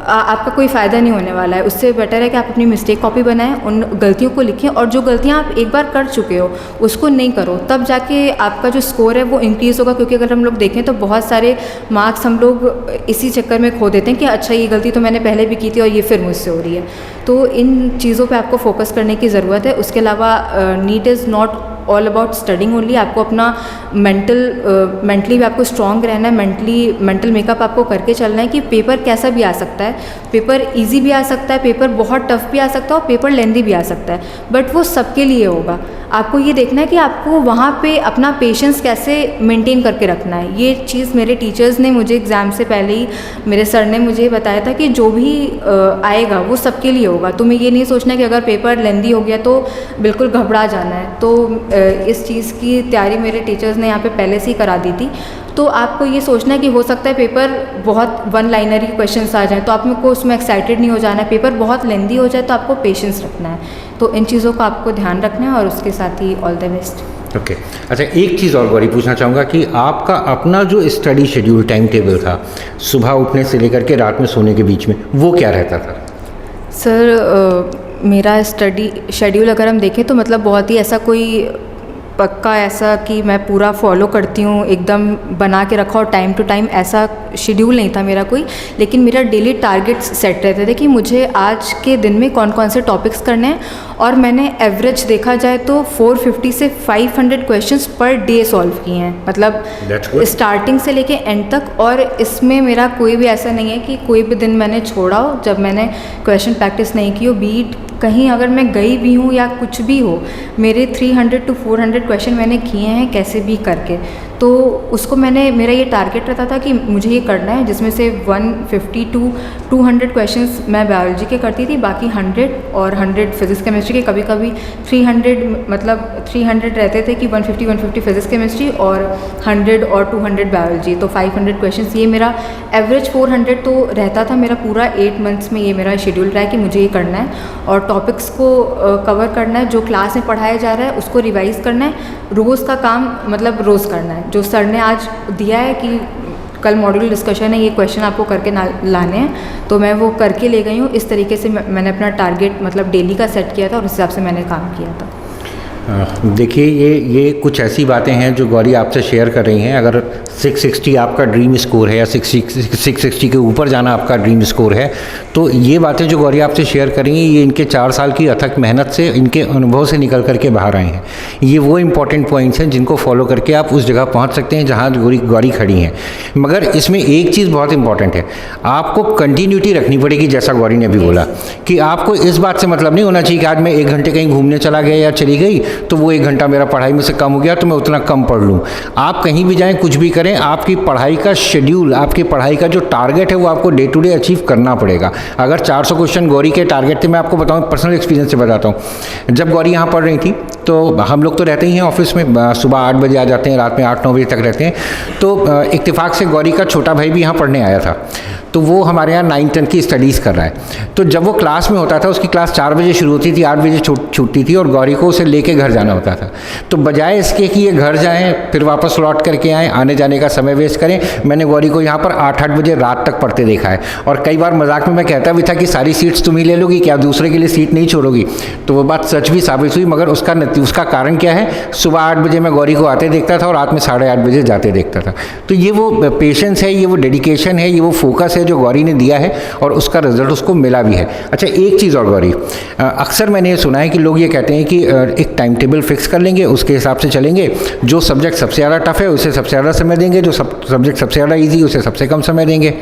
आपका कोई फ़ायदा नहीं होने वाला है। उससे बेटर है कि आप अपनी मिस्टेक कॉपी बनाएं, उन गलतियों को लिखें और जो गलतियां आप एक बार कर चुके हो उसको नहीं करो, तब जाके आपका जो स्कोर है वो इंक्रीज़ होगा। क्योंकि अगर हम लोग देखें तो बहुत सारे मार्क्स हम लोग इसी चक्कर में खो देते हैं कि अच्छा ये गलती तो मैंने पहले भी की थी और ये फिर मुझसे हो रही है। तो इन चीज़ों पर आपको फोकस करने की ज़रूरत है। उसके अलावा NEET is not all about studying only. आपको अपना मेंटली भी आपको स्ट्रॉन्ग रहना है, मेंटल मेकअप आपको करके चलना है कि पेपर कैसा भी आ सकता है, पेपर इजी भी आ सकता है, पेपर बहुत टफ भी आ सकता है और पेपर लेंदी भी आ सकता है, बट वो सबके लिए होगा। आपको ये देखना है कि आपको वहाँ पे अपना पेशेंस कैसे मेंटेन करके रखना है। ये चीज़ मेरे टीचर्स ने मुझे एग्ज़ाम से पहले ही, मेरे सर ने मुझे बताया था कि जो भी आएगा वो सबके लिए होगा। तुम्हें ये नहीं सोचना कि अगर पेपर लेंदी हो गया तो बिल्कुल घबरा जाना है। तो इस चीज़ की तैयारी मेरे टीचर्स ने यहाँ पे पहले से ही करा दी थी। तो आपको ये सोचना है कि हो सकता है पेपर बहुत वन लाइनर ही क्वेश्चंस आ जाएं तो आपको उसमें एक्साइटेड नहीं हो जाना है। पेपर बहुत लेंदी हो जाए तो आपको पेशेंस रखना है। तो इन चीज़ों का आपको ध्यान रखना है और उसके साथ ही ऑल द बेस्ट। ओके, अच्छा एक चीज़ और गौरी पूछना चाहूँगा कि आपका अपना जो स्टडी शेड्यूल टाइम टेबल था सुबह उठने से लेकर के रात में सोने के बीच में, वो क्या रहता था? सर मेरा स्टडी शेड्यूल अगर हम देखें तो मतलब बहुत ही ऐसा कोई पक्का ऐसा कि मैं पूरा फॉलो करती हूँ एकदम बना के रखा और टाइम टू टाइम ऐसा शेड्यूल नहीं था मेरा कोई। लेकिन मेरा डेली टारगेट्स सेट रहते थे कि मुझे आज के दिन में कौन कौन से टॉपिक्स करने हैं और मैंने एवरेज देखा जाए तो 450 से 500 क्वेश्चंस पर डे सॉल्व किए हैं, मतलब स्टार्टिंग से लेके एंड तक। और इसमें मेरा कोई भी ऐसा नहीं है कि कोई भी दिन मैंने छोड़ा हो जब मैंने क्वेश्चन प्रैक्टिस नहीं की हो। बीट कहीं अगर मैं गई भी हूँ या कुछ भी हो, मेरे 300 to 400 क्वेश्चन मैंने किए हैं कैसे भी करके। तो उसको मेरा ये टारगेट रहता था कि मुझे ये करना है, जिसमें से 150 to 200 क्वेश्चंस मैं बायोलॉजी के करती थी, बाकी 100 और 100 फिज़िक्स केमिस्ट्री के, कभी कभी 300, मतलब 300 रहते थे कि 150 फिज़िक्स केमिस्ट्री और 100 और 200 बायोलॉजी, तो 500 क्वेश्चंस। ये मेरा एवरेज 400 तो रहता था मेरा पूरा 8 मंथ्स में। ये मेरा शेड्यूल रहा है कि मुझे ये करना है और टॉपिक्स को कवर करना है, जो क्लास में पढ़ाया जा रहा है उसको रिवाइज़ करना है, रोज़ का काम मतलब रोज़ करना है। जो सर ने आज दिया है कि कल मॉड्यूल डिस्कशन है, ये क्वेश्चन आपको करके लाने हैं, तो मैं वो करके ले गई हूँ। इस तरीके से मैंने अपना टारगेट मतलब डेली का सेट किया था और उस हिसाब से मैंने काम किया था। देखिए, ये कुछ ऐसी बातें हैं जो गौरी आपसे शेयर कर रही हैं। अगर 660 आपका ड्रीम स्कोर है या 660 के ऊपर जाना आपका ड्रीम स्कोर है, तो ये बातें जो गौरी आपसे शेयर कर रही हैं, ये इनके 4 साल की अथक मेहनत से, इनके अनुभव से निकल करके बाहर आए हैं। ये वो इंपॉर्टेंट पॉइंट्स हैं जिनको फॉलो करके आप उस जगह पहुंच सकते हैं जहां गौरी खड़ी हैं। मगर इसमें एक चीज़ बहुत इंपॉर्टेंट है, आपको कंटिन्यूटी रखनी पड़ेगी। जैसा गौरी ने अभी बोला कि आपको इस बात से मतलब नहीं होना चाहिए कि आज मैं 1 घंटे कहीं घूमने चला गया या चली गई तो वो 1 घंटा मेरा पढ़ाई में से कम हो गया तो मैं उतना कम पढ़ लूँ। आप कहीं भी जाएं, कुछ भी करें, आपकी पढ़ाई का शेड्यूल, आपकी पढ़ाई का जो टारगेट है वो आपको डे टू डे अचीव करना पड़ेगा। अगर 400 क्वेश्चन गौरी के टारगेट थे, मैं आपको बताऊँ, पर्सनल एक्सपीरियंस से बताता हूँ। जब गौरी यहाँ पढ़ रही थी तो हम लोग तो रहते ही हैं ऑफिस में, सुबह 8 बजे आ जाते हैं, रात में 8-9 बजे तक रहते हैं। तो इत्तेफाक से गौरी का छोटा भाई भी यहाँ पढ़ने आया था, तो वो हमारे यहाँ 9-10 की स्टडीज़ कर रहा है। तो जब वो क्लास में होता था, उसकी क्लास 4 बजे शुरू होती थी, 8 बजे छूटती थी और गौरी को उसे लेके घर जाना होता था। तो बजाय इसके कि ये घर जाएं फिर वापस लौट करके आएँ, आने जाने का समय वेस्ट करें, मैंने गौरी को यहाँ पर 8-8 बजे रात तक पढ़ते देखा है। और कई बार मजाक में मैं कहता भी था कि सारी सीट्स तुम ही ले लोगी क्या, दूसरे के लिए सीट नहीं छोड़ोगी। तो वो बात सच भी साबित हुई। मगर उसका कारण क्या है, सुबह 8 बजे मैं गौरी को आते देखता था और रात में 8:30 बजे जाते देखता था। तो ये वो पेशेंस है, ये वो डेडिकेशन है, ये वो फोकस है जो गौरी ने दिया है और उसका रिजल्ट उसको मिला भी है। अच्छा, एक चीज़ और गौरी, अक्सर मैंने ये सुना है कि लोग ये कहते हैं कि एक टाइम टेबल फिक्स कर लेंगे, उसके हिसाब से चलेंगे, जो सब्जेक्ट सबसे ज़्यादा टफ है उसे सबसे ज़्यादा समय देंगे, जो सब्जेक्ट सबसे ज़्यादा ईजी उसे सबसे कम समय देंगे।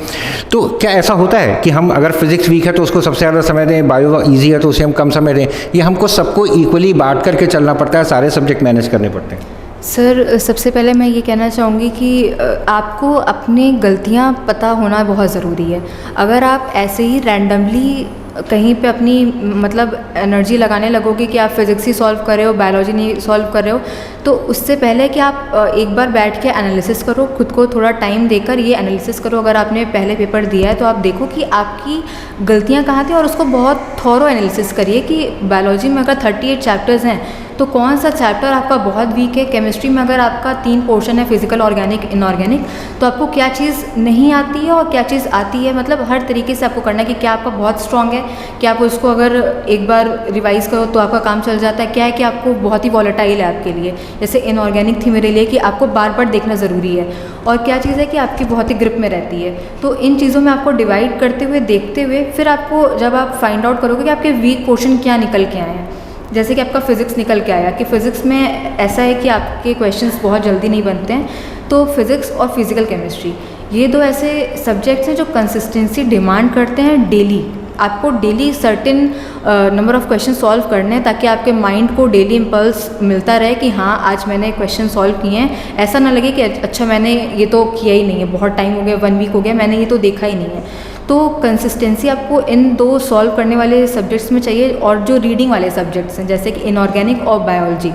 तो क्या ऐसा होता है कि हम अगर फिजिक्स वीक है तो उसको सबसे ज़्यादा समय दें, बायो ईजी है तो उसे हम कम समय दें, या हमको सबको इक्वली बांट करके चलना पड़ता है, सारे सब्जेक्ट मैनेज करने पड़ते हैं? सर, सबसे पहले मैं ये कहना चाहूँगी कि आपको अपनी गलतियाँ पता होना बहुत ज़रूरी है। अगर आप ऐसे ही रैंडमली कहीं पे अपनी मतलब एनर्जी लगाने लगोगे कि आप फिज़िक्स ही सॉल्व कर रहे हो, बायोलॉजी नहीं सॉल्व कर रहे हो, तो उससे पहले कि आप एक बार बैठ के एनालिसिस करो, खुद को थोड़ा टाइम देकर ये एनालिसिस करो। अगर आपने पहले पेपर दिया है तो आप देखो कि आपकी गलतियाँ कहाँ थी और उसको बहुत थॉरो एनालिसिस करिए कि बायोलॉजी में अगर 38 चैप्टर्स हैं तो कौन सा चैप्टर आपका बहुत वीक है। केमिस्ट्री में अगर आपका 3 पोर्शन है, फिजिकल, ऑर्गेनिक, इनऑर्गेनिक, तो आपको क्या चीज़ नहीं आती है और क्या चीज़ आती है। मतलब हर तरीके से आपको करना है कि क्या आपका बहुत स्ट्रॉन्ग है, क्या आप उसको अगर एक बार रिवाइज़ करो तो आपका काम चल जाता है, क्या है कि आपको बहुत ही वॉलेटाइल है आपके लिए। जैसे इनऑर्गेनिक थी मेरे लिए कि आपको बार बार देखना ज़रूरी है, और क्या चीज़ है कि आपकी बहुत ही ग्रिप में रहती है। तो इन चीज़ों में आपको डिवाइड करते हुए, देखते हुए, फिर आपको जब आप फाइंड आउट करोगे कि आपके वीक पोर्शन क्या निकल के आए हैं। जैसे कि आपका फ़िज़िक्स निकल के आया कि फ़िज़िक्स में ऐसा है कि आपके क्वेश्चंस बहुत जल्दी नहीं बनते हैं, तो फ़िज़िक्स और फिज़िकल केमिस्ट्री ये 2 ऐसे सब्जेक्ट्स हैं जो कंसिस्टेंसी डिमांड करते हैं डेली। आपको daily certain number of question solve करने हैं ताकि आपके माइंड को डेली इम्पल्स मिलता रहे कि हाँ, आज मैंने क्वेश्चन सॉल्व किए हैं। ऐसा ना लगे कि अच्छा मैंने ये तो किया ही नहीं है, बहुत टाइम हो गया, 1 वीक हो गया, मैंने ये तो देखा ही नहीं है। तो कंसिस्टेंसी आपको इन 2 सॉल्व करने वाले सब्जेक्ट्स में चाहिए। और जो रीडिंग वाले सब्जेक्ट्स हैं जैसे कि इनऑर्गेनिक और बायोलॉजी,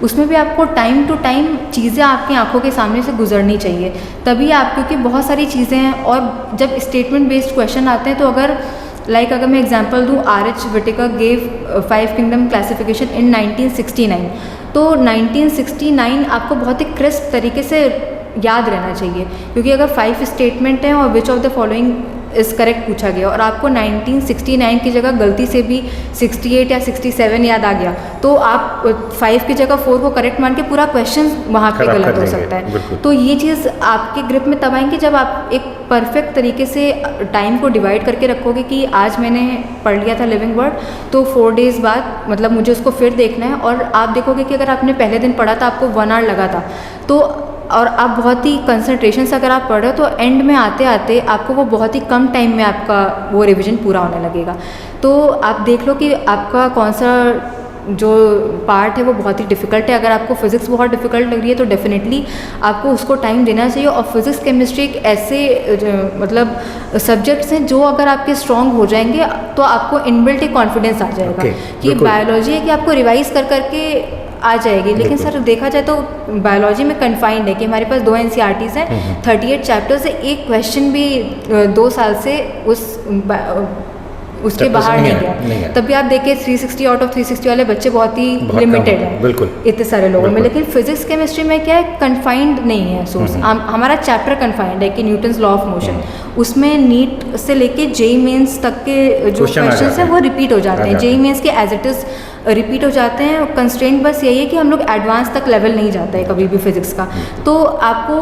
उसमें भी आपको टाइम टू टाइम चीज़ें आपकी आंखों के सामने से गुजरनी चाहिए, तभी आप, क्योंकि बहुत सारी चीज़ें हैं और जब स्टेटमेंट बेस्ड क्वेश्चन आते हैं तो अगर मैं एग्जांपल दूं, R.H. Whittaker gave 5 kingdom classification इन 1969, तो 1969 आपको बहुत ही क्रिस्प तरीके से याद रहना चाहिए, क्योंकि अगर 5 स्टेटमेंट हैं और which of the following is correct पूछा गया और आपको 1969 की जगह गलती से भी 68 या 67 याद आ गया, तो आप 5 की जगह 4 को करेक्ट मान के पूरा क्वेश्चन वहाँ पे गलत हो सकता है। तो ये चीज़ आपके ग्रिप में तब आएंगी जब आप एक परफेक्ट तरीके से टाइम को डिवाइड करके रखोगे कि आज मैंने पढ़ लिया था लिविंग वर्ड, तो 4 डेज़ बाद मतलब मुझे उसको फिर देखना है। और आप देखोगे कि अगर आपने पहले दिन पढ़ा था आपको 1 आवर लगा था, तो और आप बहुत ही कंसंट्रेशन से अगर आप पढ़ रहे हो तो एंड में आते आते आपको वो बहुत ही कम टाइम में आपका वो रिवीजन पूरा होने लगेगा। तो आप देख लो कि आपका कौन सा जो पार्ट है वो बहुत ही डिफ़िकल्ट है। अगर आपको फिज़िक्स बहुत डिफ़िकल्ट लग रही है तो डेफिनेटली आपको उसको टाइम देना चाहिए। और फिज़िक्स केमिस्ट्री एक ऐसे मतलब सब्जेक्ट्स हैं जो अगर आपके स्ट्रॉन्ग हो जाएंगे तो आपको इनबिल्ट एक कॉन्फिडेंस आ जाएगा कि बायोलॉजी है कि आपको रिवाइज कर करके आ जाएगी। लेकिन सर देखा जाए तो बायोलॉजी में कन्फाइंड है कि हमारे पास 2 NCERTs हैं, 38 चैप्टर्स है, एक क्वेश्चन भी 2 साल से उसके बाहर नहीं गया। तब भी आप देखिए 360 आउट ऑफ 360 वाले बच्चे बहुत ही लिमिटेड हैं बिल्कुल इतने सारे लोगों में। लेकिन फिजिक्स केमिस्ट्री में क्या है, कन्फाइंड नहीं है सोर्स। हमारा चैप्टर कन्फाइंड है कि न्यूटन्स लॉ ऑफ मोशन, उसमें नीट से लेके जेई मेंस तक के जो क्वेश्चंस हैं वो रिपीट हो जाते हैं। जेई मेंस के एज इट इज़ रिपीट हो जाते हैं। कंस्ट्रेंट बस यही है कि हम लोग एडवांस तक लेवल नहीं जाता है कभी भी फिज़िक्स का। तो आपको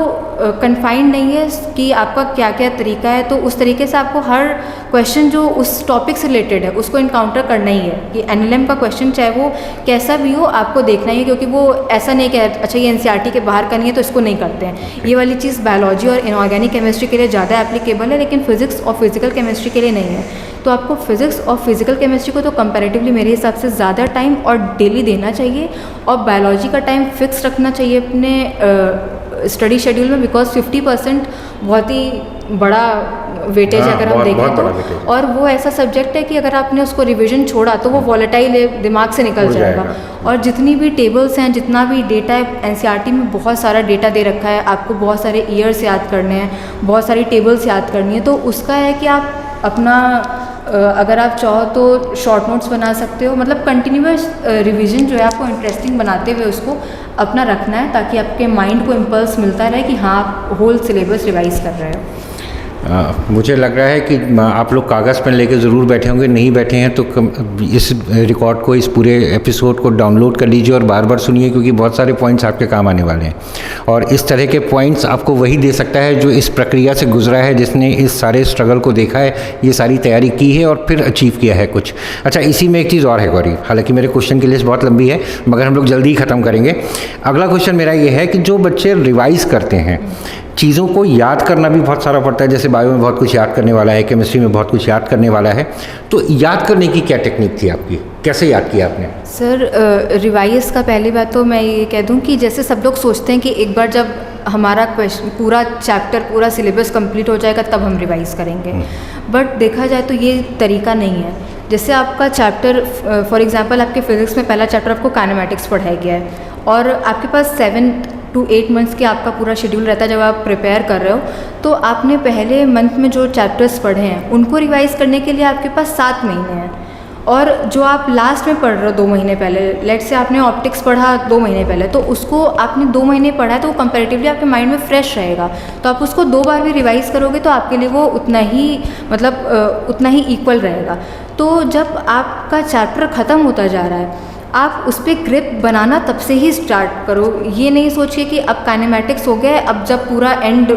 कन्फाइंड नहीं है कि आपका क्या क्या तरीका है, तो उस तरीके से आपको हर क्वेश्चन जो उस टॉपिक से रिलेटेड है उसको इनकाउंटर करना ही है। कि एनएलएम का क्वेश्चन चाहे वो कैसा भी हो आपको देखना ही है, क्योंकि वो ऐसा नहीं कि अच्छा ये एनसीईआरटी के बाहर का नहीं है तो इसको नहीं करते हैं। ये वाली चीज़ बायोलॉजी और इनऑर्गेनिक केमिस्ट्री के लिए ज़्यादा एप्लीकेबल है, लेकिन फिज़िक्स और फिजिकल केमिस्ट्री के लिए नहीं है। तो आपको फिज़िक्स और फिजिकल केमिस्ट्री को तो कंपैरेटिवली मेरे हिसाब से ज़्यादा टाइम और डेली देना चाहिए, और बायोलॉजी का टाइम फिक्स रखना चाहिए अपने स्टडी शेड्यूल में, बिकॉज 50% बहुत ही बड़ा वेटेज अगर हम देखें तो। और वो ऐसा सब्जेक्ट है कि अगर आपने उसको रिवीजन छोड़ा तो वो वॉलेटाइल दिमाग से निकल जाएगा। और जितनी भी टेबल्स हैं, जितना भी डेटा है, एनसीईआरटी में बहुत सारा डेटा दे रखा है, आपको बहुत सारे ईयर्स याद करने हैं, बहुत सारी टेबल्स याद करनी है। तो उसका है कि आप अपना अगर आप चाहो तो शॉर्ट नोट्स बना सकते हो, मतलब कंटिन्यूस रिवीजन जो है आपको इंटरेस्टिंग बनाते हुए उसको अपना रखना है, ताकि आपके माइंड को इम्पल्स मिलता रहे कि हाँ आप होल सिलेबस रिवाइज कर रहे हो। मुझे लग रहा है कि आप लोग कागज़ पेन लेके ज़रूर बैठे होंगे, नहीं बैठे हैं तो इस रिकॉर्ड को, इस पूरे एपिसोड को डाउनलोड कर लीजिए और बार बार सुनिए, क्योंकि बहुत सारे पॉइंट्स आपके काम आने वाले हैं। और इस तरह के पॉइंट्स आपको वही दे सकता है जो इस प्रक्रिया से गुजरा है, जिसने इस सारे स्ट्रगल को देखा है, ये सारी तैयारी की है और फिर अचीव किया है कुछ। अच्छा, इसी में एक चीज़ और है गौरी, हालांकि मेरे क्वेश्चन की लिस्ट बहुत लंबी है मगर हम लोग जल्दी ही ख़त्म करेंगे। अगला क्वेश्चन मेरा ये है कि जो बच्चे रिवाइज़ करते हैं, चीज़ों को याद करना भी बहुत सारा पड़ता है, जैसे बायो में बहुत कुछ याद करने वाला है, केमिस्ट्री में बहुत कुछ याद करने वाला है, तो याद करने की क्या टेक्निक थी आपकी, कैसे याद किया आपने? सर रिवाइज का पहली बात तो मैं ये कह दूं कि जैसे सब लोग सोचते हैं कि एक बार जब हमारा क्वेश्चन पूरा चैप्टर पूरा सिलेबस कंप्लीट हो जाएगा तब हम रिवाइज़ करेंगे, बट देखा जाए तो ये तरीका नहीं है। जैसे आपका चैप्टर फॉर एग्जांपल आपके फिज़िक्स में पहला चैप्टर आपको काइनेमैटिक्स पढ़ाया गया है और आपके पास 7 to 8 मंथ्स के आपका पूरा शेड्यूल रहता है जब आप प्रिपेयर कर रहे हो, तो आपने पहले मंथ में जो चैप्टर्स पढ़े हैं उनको रिवाइज़ करने के लिए आपके पास 7 महीने हैं। और जो आप लास्ट में पढ़ रहे हो 2 महीने पहले, लेट से आपने ऑप्टिक्स पढ़ा 2 महीने पहले, तो उसको आपने 2 महीने पढ़ा है तो वो कंपैरेटिवली आपके माइंड में फ्रेश रहेगा, तो आप उसको 2 बार भी रिवाइज़ करोगे तो आपके लिए वो उतना ही मतलब उतना ही इक्वल रहेगा। तो जब आपका चैप्टर ख़त्म होता जा रहा है आप उस पर ग्रिप बनाना तब से ही स्टार्ट करो। ये नहीं सोचिए कि अब काइनेमैटिक्स हो गया, अब जब पूरा एंड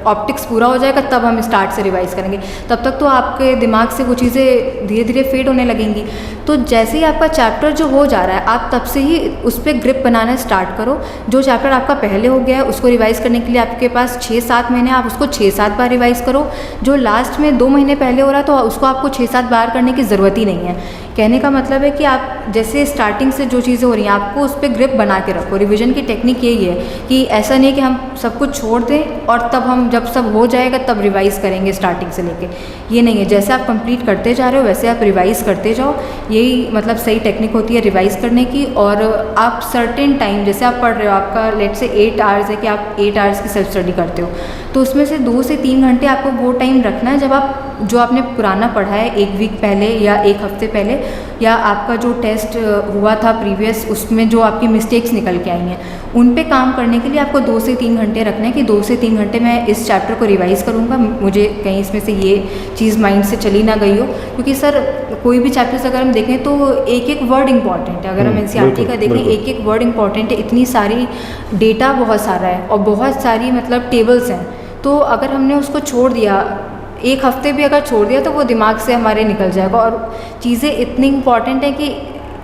ऑप्टिक्स पूरा हो जाएगा तब हम स्टार्ट से रिवाइज करेंगे, तब तक तो आपके दिमाग से वो चीज़ें धीरे धीरे फेड होने लगेंगी। तो जैसे ही आपका चैप्टर जो हो जा रहा है आप तब से ही उस पर ग्रिप बनाना स्टार्ट करो। जो चैप्टर आपका पहले हो गया है उसको रिवाइज़ करने के लिए आपके पास 6-7 महीने, आप उसको 6-7 बार रिवाइज़ करो। जो लास्ट में 2 महीने पहले हो रहा है तो उसको आपको 6-7 बार करने की ज़रूरत ही नहीं है। कहने का मतलब है कि आप जैसे स्टार्टिंग से जो चीज़ें हो रही हैं आपको उस पर ग्रिप बना के रखो। रिवीजन की टेक्निक यही है कि ऐसा नहीं कि हम सब कुछ छोड़ दें और तब हम जब सब हो जाएगा तब रिवाइज़ करेंगे स्टार्टिंग से लेके, ये नहीं है। जैसे आप कंप्लीट करते जा रहे हो वैसे आप रिवाइज़ करते जाओ, यही मतलब सही टेक्निक होती है रिवाइज़ करने की। और आप सर्टेन टाइम, जैसे आप पढ़ रहे हो आपका लेट से 8 आवर्स है कि आप 8 आवर्स की सेल्फ स्टडी करते हो, तो उसमें से 2 से 3 घंटे आपको वो टाइम रखना है जब आप जो आपने पुराना पढ़ा है 1 वीक पहले या 1 हफ्ते पहले, या आपका जो टेस्ट हुआ था प्रीवियस उसमें जो आपकी मिस्टेक्स निकल के आई हैं उन पे काम करने के लिए आपको 2 से 3 घंटे रखने हैं कि 2 से 3 घंटे मैं इस चैप्टर को रिवाइज़ करूँगा, मुझे कहीं इसमें से ये चीज़ माइंड से चली ना गई हो। क्योंकि सर कोई भी चैप्टर्स अगर हम देखें तो एक एक वर्ड इंपॉर्टेंट है, अगर हम एनसीईआरटी का देखें एक एक वर्ड इंपॉर्टेंट है, इतनी सारी डेटा बहुत सारा है और बहुत सारी मतलब टेबल्स हैं, तो अगर हमने उसको छोड़ दिया 1 हफ्ते भी अगर छोड़ दिया तो वो दिमाग से हमारे निकल जाएगा। और चीज़ें इतनी इंपॉर्टेंट है कि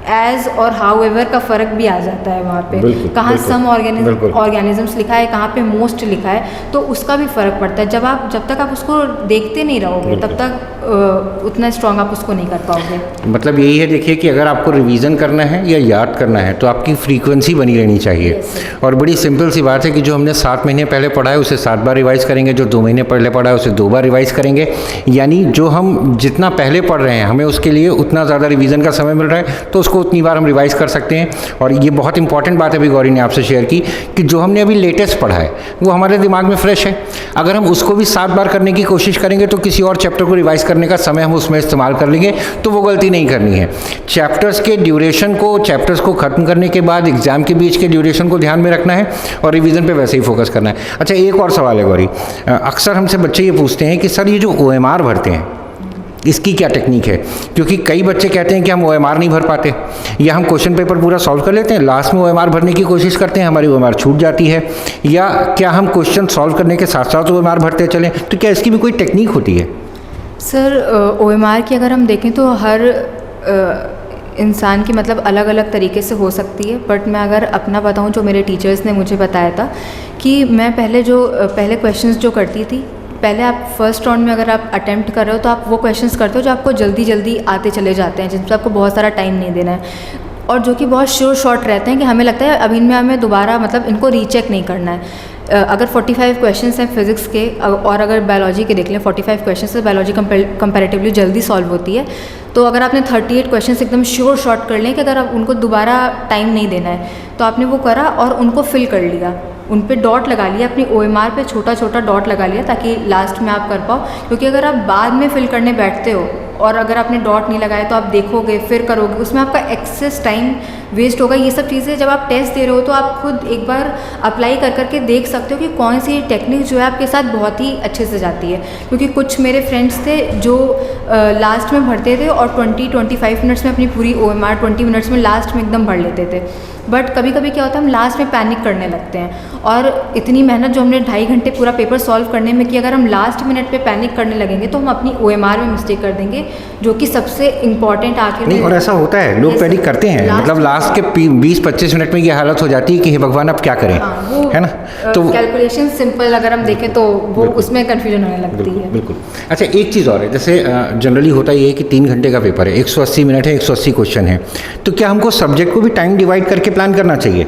एज और हाउ एवर का फ़र्क भी आ जाता है वहाँ पे, कहाँ सम ऑर्गेनिजम्स लिखा है, कहाँ पे मोस्ट लिखा है, तो उसका भी फ़र्क पड़ता है। जब तक आप उसको देखते नहीं रहोगे तब तक उतना स्ट्रॉन्ग आप उसको नहीं कर पाओगे। मतलब यही है, देखिए कि अगर आपको रिवीजन करना है या याद करना है तो आपकी फ्रीक्वेंसी बनी रहनी चाहिए। और बड़ी सिंपल सी बात है कि जो हमने 7 महीने पहले पढ़ा है उसे 7 बार रिवाइज़ करेंगे, जो 2 महीने पहले पढ़ा है उसे 2 बार रिवाइज़ करेंगे। यानी जो हम जितना पहले पढ़ रहे हैं हमें उसके लिए उतना ज़्यादा रिवीजन का समय मिल रहा है, तो उसको उतनी बार हम रिवाइज़ कर सकते हैं। और ये बहुत इंपॉर्टेंट बात अभी गौरी ने आपसे शेयर की कि जो हमने अभी लेटेस्ट पढ़ा है वो हमारे दिमाग में फ्रेश है। अगर हम उसको भी 7 बार करने की कोशिश करेंगे तो किसी और चैप्टर को रिवाइज़ करने का समय हम उसमें इस्तेमाल कर लेंगे, तो वो गलती नहीं करनी है। चैप्टर्स के ड्यूरेशन को, चैप्टर्स को ख़त्म करने के बाद एग्जाम के बीच के ड्यूरेशन को ध्यान में रखना है और रिवीजन पे वैसे ही फोकस करना है। अच्छा, एक और सवाल है गौरी, अक्सर हमसे बच्चे ये पूछते हैं कि सर ये जो OMR भरते हैं इसकी क्या टेक्निक है? क्योंकि कई बच्चे कहते हैं कि हम OMR नहीं भर पाते, या हम क्वेश्चन पेपर पूरा सॉल्व कर लेते हैं, लास्ट में OMR भरने की कोशिश करते हैं, हमारी OMR छूट जाती है, या क्या हम क्वेश्चन सॉल्व करने के साथ साथ OMR भरते चलें? तो क्या इसकी भी कोई टेक्निक होती है? सर OMR की अगर हम देखें तो हर इंसान की मतलब अलग अलग तरीके से हो सकती है, बट मैं अगर अपना बताऊं, जो मेरे टीचर्स ने मुझे बताया था कि मैं पहले क्वेश्चंस जो करती थी, पहले आप फर्स्ट राउंड में अगर आप अटेम्प्ट कर रहे हो तो आप वो क्वेश्चंस करते हो जो आपको जल्दी जल्दी आते चले जाते हैं, जिसमें आपको बहुत सारा टाइम नहीं देना है, और जो कि बहुत श्योर शॉट रहते हैं कि हमें लगता है अब इनमें हमें दोबारा मतलब इनको रीचेक नहीं करना है। अगर 45 क्वेश्चंस हैं फिज़िक्स के, और अगर बायोलॉजी के देख लें 45 क्वेश्चंस से बायोलॉजी कंपैरेटिवली जल्दी सॉल्व होती है, तो अगर आपने 38 क्वेश्चंस एकदम श्योर शॉट कर लें कि अगर आप उनको दोबारा टाइम नहीं देना है, तो आपने वो करा और उनको फिल कर लिया, उन पे डॉट लगा लिया, अपनी OMR पे छोटा छोटा डॉट लगा लिया ताकि लास्ट में आप कर पाओ। क्योंकि अगर आप बाद में फिल करने बैठते हो और अगर आपने डॉट नहीं लगाया तो आप देखोगे फिर करोगे, उसमें आपका एक्सेस टाइम वेस्ट होगा। ये सब चीज़ें जब आप टेस्ट दे रहे हो तो आप खुद एक बार अप्लाई कर करके देख सकते हो कि कौन सी टेक्निक जो है आपके साथ बहुत ही अच्छे से जाती है। क्योंकि कुछ मेरे फ्रेंड्स थे जो लास्ट में भरते थे और 20-25 मिनट्स में अपनी पूरी OMR 20 मिनट्स में लास्ट में एकदम भर लेते थे, बट कभी कभी क्या होता है हम लास्ट में पैनिक करने लगते हैं, और इतनी मेहनत जो हमने 2.5 घंटे पूरा पेपर सॉल्व करने में की, अगर हम लास्ट मिनट पे पैनिक करने लगेंगे तो हम अपनी OMR में मिस्टेक कर देंगे, जो कि सबसे इम्पॉर्टेंट आखिर में। नहीं, और ऐसा होता है, लोग पैनिक करते हैं, मतलब लास्ट के 20-25 मिनट में ये हालत हो जाती है कि हे भगवान अब क्या करें, है ना? तो कैलकुलेशन सिंपल अगर हम देखें तो वो उसमें कन्फ्यूजन होने लगती है। बिल्कुल। अच्छा, एक चीज़ और है, जैसे जनरली होता ये है कि 3 घंटे का पेपर है, 180 मिनट है, 180 क्वेश्चन है, तो क्या हमको सब्जेक्ट को भी टाइम डिवाइड करके प्लान करना चाहिए?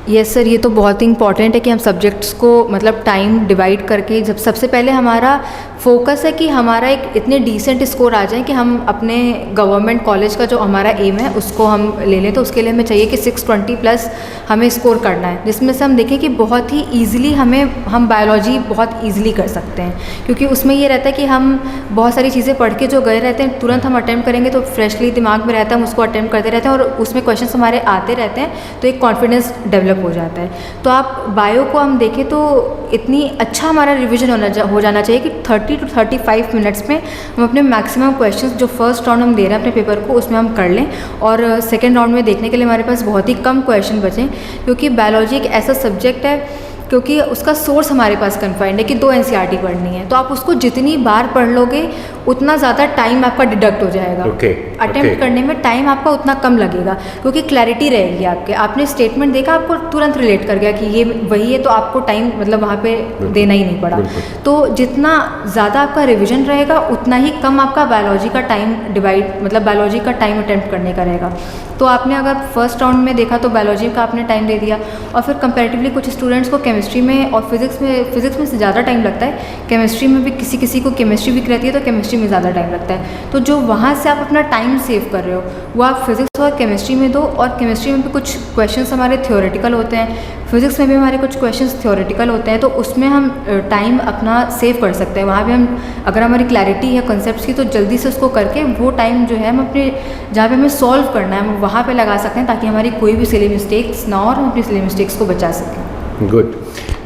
यस सर, ये तो बहुत ही इंपॉर्टेंट है कि हम सब्जेक्ट्स को मतलब टाइम डिवाइड करके, जब सबसे पहले हमारा फोकस है कि हमारा एक इतने डिसेंट स्कोर आ जाए कि हम अपने गवर्नमेंट कॉलेज का जो हमारा एम है उसको हम ले लें, तो उसके लिए हमें चाहिए कि 620 प्लस हमें स्कोर करना है, जिसमें से हम देखें कि बहुत ही ईजिली हम बायोलॉजी बहुत ईजिली कर सकते हैं। क्योंकि उसमें ये रहता है कि हम बहुत सारी चीज़ें पढ़ के जो गए रहते हैं तुरंत हम अटैम्प्ट करेंगे तो फ्रेशली दिमाग में रहता है, हम उसको अटैम्प्ट करते रहते हैं और उसमें क्वेश्चन हमारे आते रहते हैं, तो एक कॉन्फिडेंस डेवलप हो जाता है। तो आप बायो को हम देखें तो इतनी अच्छा हमारा रिवीजन हो जाना चाहिए कि 30 to 35 मिनट्स में हम अपने मैक्सिमम क्वेश्चंस जो फर्स्ट राउंड हम दे रहे हैं अपने पेपर को उसमें हम कर लें, और सेकेंड राउंड में देखने के लिए हमारे पास बहुत ही कम क्वेश्चन बचें। क्योंकि बायोलॉजी एक ऐसा सब्जेक्ट है क्योंकि उसका सोर्स हमारे पास कन्फाइंड है कि 2 NCERT पढ़नी है, तो आप उसको जितनी बार पढ़ लोगे उतना ज़्यादा टाइम आपका डिडक्ट हो जाएगा। अटेम्प्ट करने में टाइम आपका उतना कम लगेगा क्योंकि क्लैरिटी रहेगी आपने स्टेटमेंट देखा, आपको तुरंत रिलेट कर गया कि ये वही है, तो आपको टाइम मतलब वहाँ पे देना ही नहीं पड़ा। तो जितना ज़्यादा आपका रिविजन रहेगा उतना ही कम आपका बायोलॉजी का टाइम बायोलॉजी का टाइम अटेम्प्ट करने का रहेगा। तो आपने अगर फर्स्ट राउंड में देखा तो बायोलॉजी का आपने टाइम दे दिया, और फिर कंपैरेटिवली कुछ स्टूडेंट्स को केमिस्ट्री में और फिजिक्स में से ज़्यादा टाइम लगता है, केमिस्ट्री में भी किसी को केमिस्ट्री वीक रहती है तो केमिस्ट्री में ज़्यादा टाइम लगता है। तो जो वहाँ से आप अपना टाइम सेव कर रहे हो वो आप फिजिक्स और केमिस्ट्री में दो, और केमिस्ट्री में भी कुछ क्वेश्चंस हमारे थ्योरेटिकल होते हैं, फिजिक्स में भी हमारे कुछ क्वेश्चंस थ्योरेटिकल होते हैं, तो उसमें हम टाइम अपना सेव कर सकते हैं। वहाँ भी हम अगर हमारी क्लैरिटी है कॉन्सेप्ट्स की तो जल्दी से उसको करके वो टाइम जो है हम अपने जहाँ पे हमें सॉल्व करना है हम वहाँ पे लगा सकते हैं, ताकि हमारी कोई भी सिली मिस्टेक्स ना हो और हम अपनी सिली मिस्टेक्स को बचा सकें। गुड।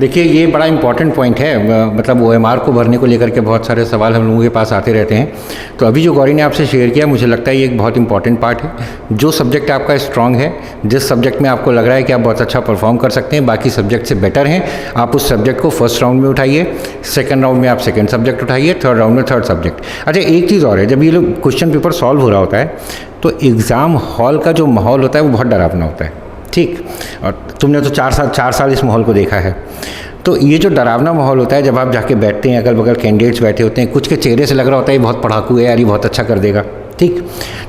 देखिए, ये बड़ा इंपॉर्टेंट पॉइंट है, मतलब OMR को भरने को लेकर के बहुत सारे सवाल हम लोगों के पास आते रहते हैं। तो अभी जो गौरी ने आपसे शेयर किया, मुझे लगता है ये एक बहुत इंपॉर्टेंट पार्ट है। जो सब्जेक्ट आपका स्ट्रांग है, जिस सब्जेक्ट में आपको लग रहा है कि आप बहुत अच्छा परफॉर्म कर सकते हैं, बाकी सब्जेक्ट से बेटर हैं, आप उस सब्जेक्ट को फर्स्ट राउंड में उठाइए, सेकेंड राउंड में आप सेकेंड सब्जेक्ट उठाइए, थर्ड राउंड में थर्ड सब्जेक्ट। अच्छा, एक चीज़ और है, जब ये लोग क्वेश्चन पेपर सॉल्व हो रहा होता है तो एग्ज़ाम हॉल का जो माहौल होता है वो बहुत डरावना होता है, ठीक? और तुमने तो 4 साल इस माहौल को देखा है, तो ये जो डरावना माहौल होता है जब आप जाके बैठते हैं, अगल बगल कैंडिडेट्स बैठे होते हैं, कुछ के चेहरे से लग रहा होता है ये बहुत पढ़ाकू है यार, ये बहुत अच्छा कर देगा, ठीक।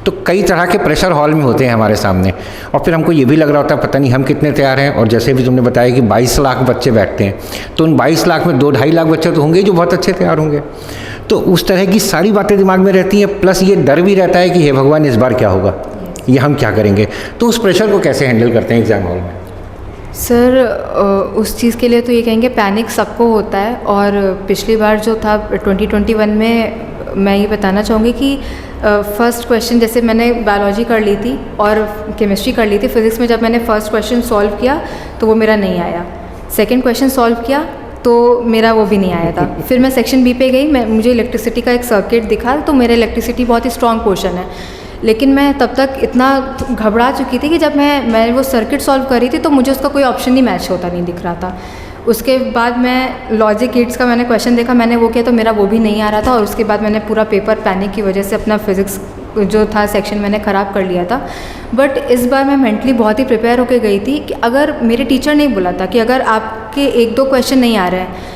तो कई तरह के प्रेशर हॉल में होते हैं हमारे सामने, और फिर हमको ये भी लग रहा होता है पता नहीं हम कितने तैयार हैं। और जैसे भी तुमने बताया कि 22 लाख बच्चे बैठते हैं, तो उन 22 लाख में 2-2.5 लाख बच्चे तो होंगे जो बहुत अच्छे तैयार होंगे। तो उस तरह की सारी बातें दिमाग में रहती हैं, प्लस ये डर भी रहता है कि हे भगवान इस बार क्या होगा, ये हम क्या करेंगे। तो उस प्रेशर को कैसे हैंडल करते हैं एग्ज़ाम हॉल में? सर उस चीज़ के लिए तो ये कहेंगे पैनिक सबको होता है। और पिछली बार जो था 2021 में, मैं ये बताना चाहूँगी कि फर्स्ट क्वेश्चन जैसे मैंने बायोलॉजी कर ली थी और केमिस्ट्री कर ली थी, फिज़िक्स में जब मैंने फर्स्ट क्वेश्चन सॉल्व किया तो वो मेरा नहीं आया, सेकंड क्वेश्चन सॉल्व किया तो मेरा वो भी नहीं आया था। फिर मैं सेक्शन बी पे गई, मुझे इलेक्ट्रिसिटी का एक सर्किट दिखा, तो मेरा इलेक्ट्रिसिटी बहुत ही स्ट्रॉन्ग पोर्शन है, लेकिन मैं तब तक इतना घबरा चुकी थी कि जब मैं वो सर्किट सॉल्व कर रही थी तो मुझे उसका कोई ऑप्शन ही मैच होता नहीं दिख रहा था। उसके बाद मैं लॉजिक गेट्स का मैंने क्वेश्चन देखा, मैंने वो किया तो मेरा वो भी नहीं आ रहा था, और उसके बाद मैंने पूरा पेपर पैनिक की वजह से अपना फिज़िक्स जो था सेक्शन मैंने ख़राब कर लिया था। बट इस बार मैं मेंटली बहुत ही प्रिपेयर होकर गई थी कि अगर मेरे टीचर ने बोला था कि अगर आपके 1-2 क्वेश्चन नहीं आ रहे हैं,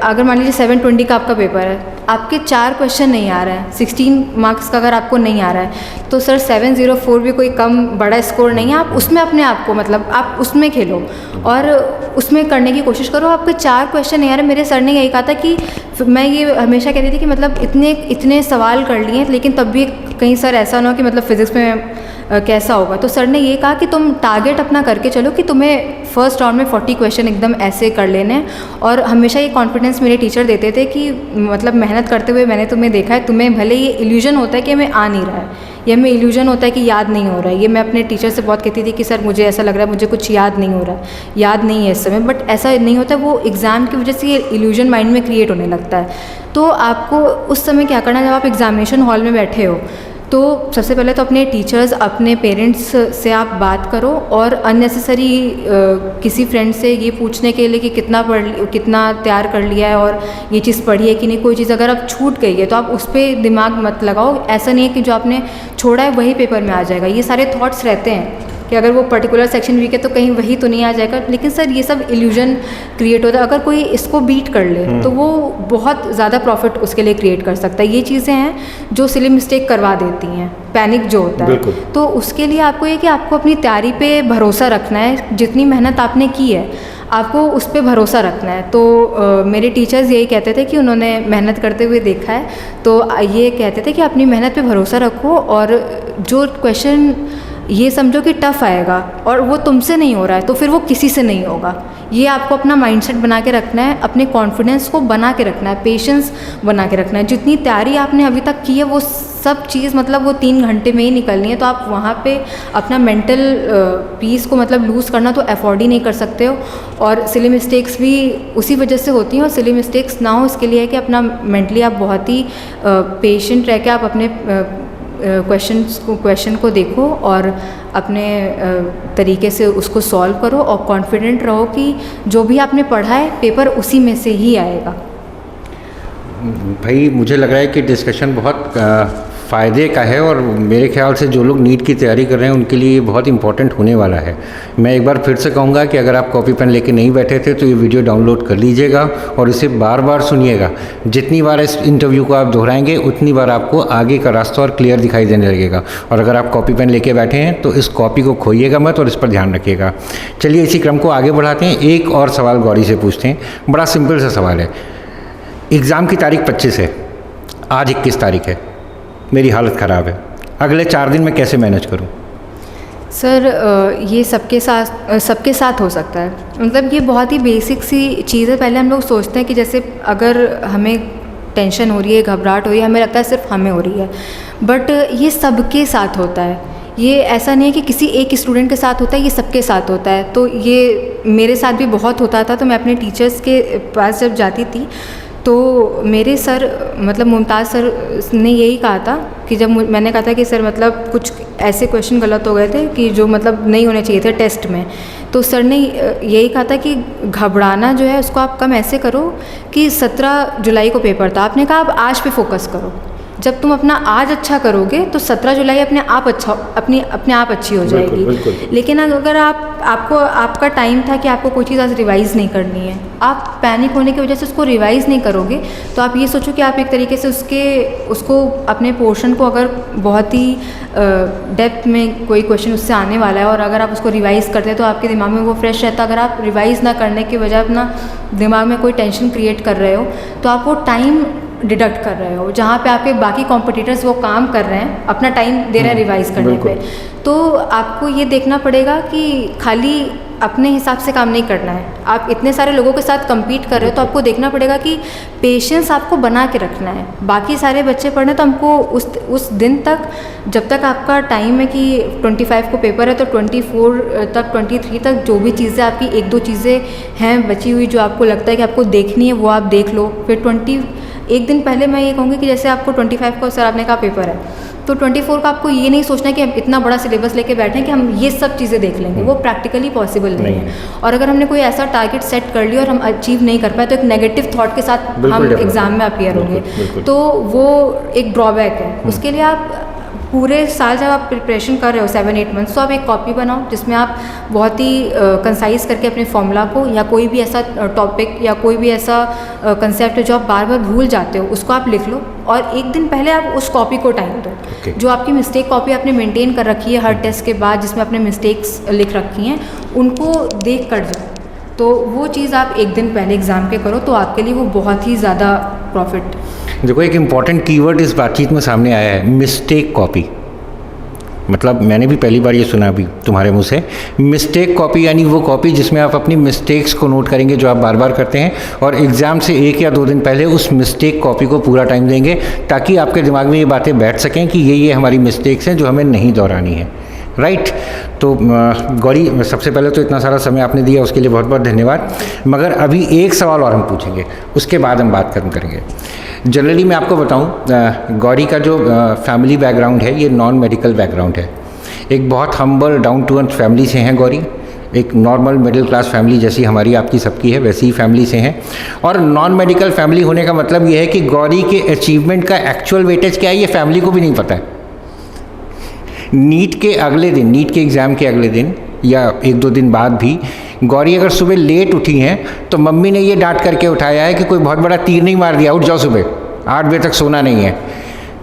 अगर मान लीजिए 720 का आपका पेपर है, आपके 4 क्वेश्चन नहीं आ रहे हैं, 16 मार्क्स का अगर आपको नहीं आ रहा है तो सर 704 भी कोई कम बड़ा स्कोर नहीं है। आप उसमें अपने आप को मतलब आप उसमें खेलो और उसमें करने की कोशिश करो। आपके 4 क्वेश्चन नहीं आ रहे, मेरे सर ने यही कहा था कि मैं ये हमेशा कहती थी कि मतलब इतने सवाल कर लिए लेकिन तब भी कहीं सर ऐसा ना हो कि मतलब फ़िज़िक्स में कैसा होगा। तो सर ने ये कहा कि तुम टारगेट अपना करके चलो कि तुम्हें फर्स्ट राउंड में 40 क्वेश्चन एकदम ऐसे कर लेने हैं। और हमेशा ये कॉन्फिडेंस मेरे टीचर देते थे कि मतलब मेहनत करते हुए मैंने तुम्हें देखा है, तुम्हें भले ये इल्यूजन होता है कि हमें आ नहीं रहा है, ये हमें इल्यूजन होता है कि याद नहीं हो रहा है। ये मैं अपने टीचर से बहुत कहती थी कि सर मुझे ऐसा लग रहा है मुझे कुछ याद नहीं हो रहा है, याद नहीं है इस समय, बट ऐसा नहीं होता, वो एग्ज़ाम की वजह से ये इल्यूजन माइंड में क्रिएट होने लगता है। तो आपको उस समय क्या करना है, जब आप एग्जामिनेशन हॉल में बैठे हो तो सबसे पहले तो अपने टीचर्स, अपने पेरेंट्स से आप बात करो, और अननेसेसरी किसी फ्रेंड से ये पूछने के लिए कि कितना तैयार कर लिया है और ये चीज़ पढ़ी है कि नहीं, कोई चीज़ अगर आप छूट गई है तो आप उस पर दिमाग मत लगाओ। ऐसा नहीं है कि जो आपने छोड़ा है वही पेपर में आ जाएगा, ये सारे थॉट्स रहते हैं कि अगर वो पर्टिकुलर सेक्शन वीक है तो कहीं वही तो नहीं आ जाएगा, लेकिन सर ये सब इल्यूजन क्रिएट होता है। अगर कोई इसको बीट कर ले तो वो बहुत ज़्यादा प्रॉफिट उसके लिए क्रिएट कर सकता है। ये चीज़ें हैं जो सिली मिस्टेक करवा देती हैं, पैनिक जो होता है। तो उसके लिए आपको ये कि आपको अपनी तैयारी पे भरोसा रखना है, जितनी मेहनत आपने की है आपको उस पर भरोसा रखना है। तो मेरे टीचर्स यही कहते थे कि उन्होंने मेहनत करते हुए देखा है, तो ये कहते थे कि अपनी मेहनत पे भरोसा रखो, और जो क्वेश्चन ये समझो कि टफ़ आएगा और वो तुमसे नहीं हो रहा है तो फिर वो किसी से नहीं होगा। ये आपको अपना माइंडसेट बना के रखना है, अपने कॉन्फिडेंस को बना के रखना है, पेशेंस बना के रखना है। जितनी तैयारी आपने अभी तक की है वो सब चीज़ मतलब वो 3 घंटे में ही निकलनी है, तो आप वहाँ पे अपना मेंटल पीस को मतलब लूज़ करना तो अफोर्ड ही नहीं कर सकते हो। और सिली मिस्टेक्स भी उसी वजह से होती हैं, और सिली मिस्टेक्स ना हो इसके लिए है कि अपना मेंटली आप बहुत ही पेशेंट रह के आप अपने क्वेश्चन को देखो और अपने तरीके से उसको सॉल्व करो, और कॉन्फिडेंट रहो कि जो भी आपने पढ़ा है पेपर उसी में से ही आएगा। भाई मुझे लग रहा है कि डिस्कशन बहुत फ़ायदे का है, और मेरे ख्याल से जो लोग नीट की तैयारी कर रहे हैं उनके लिए ये बहुत इंपॉर्टेंट होने वाला है। मैं एक बार फिर से कहूँगा कि अगर आप कॉपी पेन लेके नहीं बैठे थे तो ये वीडियो डाउनलोड कर लीजिएगा और इसे बार बार सुनिएगा। जितनी बार इस इंटरव्यू को आप दोहराएंगे उतनी बार आपको आगे का रास्ता और क्लियर दिखाई देने लगेगा। और अगर आप कॉपी पेन लेके बैठे हैं तो इस कॉपी को खोइएगा मत और इस पर ध्यान रखिएगा। चलिए इसी क्रम को आगे बढ़ाते हैं, एक और सवाल गौरी से पूछते हैं। बड़ा सिंपल सा सवाल है। एग्ज़ाम की तारीख 25 है, आज 21 तारीख है, मेरी हालत ख़राब है, अगले 4 दिन मैं कैसे मैनेज करूं? सर ये सबके साथ हो सकता है। मतलब ये बहुत ही बेसिक सी चीज़ है। पहले हम लोग सोचते हैं कि जैसे अगर हमें टेंशन हो रही है, घबराहट हो रही है, हमें लगता है सिर्फ हमें हो रही है, बट ये सबके साथ होता है। ये ऐसा नहीं है कि किसी एक स्टूडेंट के साथ होता है, ये सबके साथ होता है। तो ये मेरे साथ भी बहुत होता था। तो मैं अपने टीचर्स के पास जब जाती थी तो मेरे सर मतलब मुमताज़ सर ने यही कहा था कि जब मैंने कहा था कि सर मतलब कुछ ऐसे क्वेश्चन गलत हो गए थे कि जो मतलब नहीं होने चाहिए थे टेस्ट में, तो सर ने यही कहा था कि घबराना जो है उसको आप कम ऐसे करो कि 17 जुलाई को पेपर था, आपने कहा आप आज पे फोकस करो, जब तुम अपना आज अच्छा करोगे तो 17 जुलाई अपने आप अच्छी हो जाएगी। बिल्कुल। लेकिन अगर आपका टाइम था कि आपको कोई चीज़ आज रिवाइज़ नहीं करनी है, आप पैनिक होने की वजह से उसको रिवाइज़ नहीं करोगे, तो आप ये सोचो कि आप एक तरीके से उसको अपने पोर्शन को अगर बहुत ही डेप्थ में कोई क्वेश्चन उससे आने वाला है और अगर आप उसको रिवाइज़ करते हैं तो आपके दिमाग में वो फ्रेश रहता है। अगर आप रिवाइज़ ना करने के बजाय अपना दिमाग में कोई टेंशन क्रिएट कर रहे हो तो आप वो टाइम डिडक्ट कर रहे हो, जहाँ पे आपके बाकी कॉम्पिटिटर्स वो काम कर रहे हैं, अपना टाइम दे रहे हैं रिवाइज़ करने पे। तो आपको ये देखना पड़ेगा कि खाली अपने हिसाब से काम नहीं करना है। आप इतने सारे लोगों के साथ compete कर रहे हो तो आपको देखना पड़ेगा कि पेशेंस आपको बना के रखना है। बाकी सारे बच्चे पढ़ रहे हैं तो हमको उस दिन तक, जब तक आपका टाइम है कि 25 को पेपर है तो 24 तक 23 तक जो भी चीज़ें आपकी 1-2 चीज़ें हैं बची हुई जो आपको लगता है कि आपको देखनी है वो आप देख लो। फिर एक दिन पहले मैं ये कहूँगी कि जैसे आपको 25 को सर आपने कहा पेपर है तो 24 का आपको ये नहीं सोचना है कि हम इतना बड़ा सिलेबस लेके बैठे हैं कि हम ये सब चीज़ें देख लेंगे, वो प्रैक्टिकली पॉसिबल नहीं है। और अगर हमने कोई ऐसा टारगेट सेट कर लिया और हम अचीव नहीं कर पाए तो एक नेगेटिव थॉट के साथ हम एग्ज़ाम में अपीयर होंगे, तो वो एक ड्रॉबैक है। उसके लिए आप पूरे साल जब आप प्रिपरेशन कर रहे हो 7-8 मंथ्स, तो आप एक कॉपी बनाओ जिसमें आप बहुत ही कंसाइज करके अपने फॉर्मूला को या कोई भी ऐसा टॉपिक या कोई भी ऐसा कंसेप्ट जो आप बार बार भूल जाते हो उसको आप लिख लो और एक दिन पहले आप उस कॉपी को टाइम दो। जो आपकी मिस्टेक कॉपी आपने मेंटेन कर रखी है हर टेस्ट के बाद, जिसमें आपने मिस्टेक्स लिख रखी हैं, उनको देख कर जाओ। तो वो चीज़ आप एक दिन पहले एग्ज़ाम के करो तो आपके लिए वो बहुत ही ज़्यादा प्रॉफिट। देखो, एक इम्पॉर्टेंट कीवर्ड इस बातचीत में सामने आया है, मिस्टेक कॉपी। मतलब मैंने भी पहली बार ये सुना अभी तुम्हारे मुँह से। मिस्टेक कॉपी यानी वो कॉपी जिसमें आप अपनी मिस्टेक्स को नोट करेंगे जो आप बार बार करते हैं और एग्ज़ाम से 1 या 2 दिन पहले उस मिस्टेक कॉपी को पूरा टाइम देंगे ताकि आपके दिमाग में ये बातें बैठ सकें कि ये हमारी मिस्टेक्स हैं जो हमें नहीं दोहरानी है। राइट। तो गौरी, सबसे पहले तो इतना सारा समय आपने दिया उसके लिए बहुत बहुत धन्यवाद। मगर अभी एक सवाल और हम पूछेंगे, उसके बाद हम बात खत्म करेंगे। जनरली मैं आपको बताऊं, गौरी का जो फैमिली बैकग्राउंड है ये नॉन मेडिकल बैकग्राउंड है। एक बहुत humble down to earth family से हैं गौरी। एक नॉर्मल मिडिल क्लास फैमिली जैसी हमारी आपकी सबकी है वैसी ही फैमिली से हैं। और नॉन मेडिकल फैमिली होने का मतलब ये है कि गौरी के अचीवमेंट का एक्चुअल वेटेज क्या है ये फैमिली को भी नहीं पता है। नीट के एग्ज़ाम के अगले दिन या 1-2 दिन बाद भी गौरी अगर सुबह लेट उठी हैं तो मम्मी ने ये डांट करके उठाया है कि कोई बहुत बड़ा तीर नहीं मार दिया, उठ जाओ, सुबह 8 बजे तक सोना नहीं है।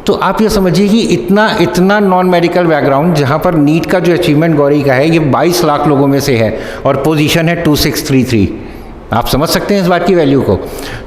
तो आप ये समझिए कि इतना नॉन मेडिकल बैकग्राउंड, जहाँ पर नीट का जो अचीवमेंट गौरी का है ये 22 लाख लोगों में से है और पोजीशन है 2633। आप समझ सकते हैं इस बात की वैल्यू को।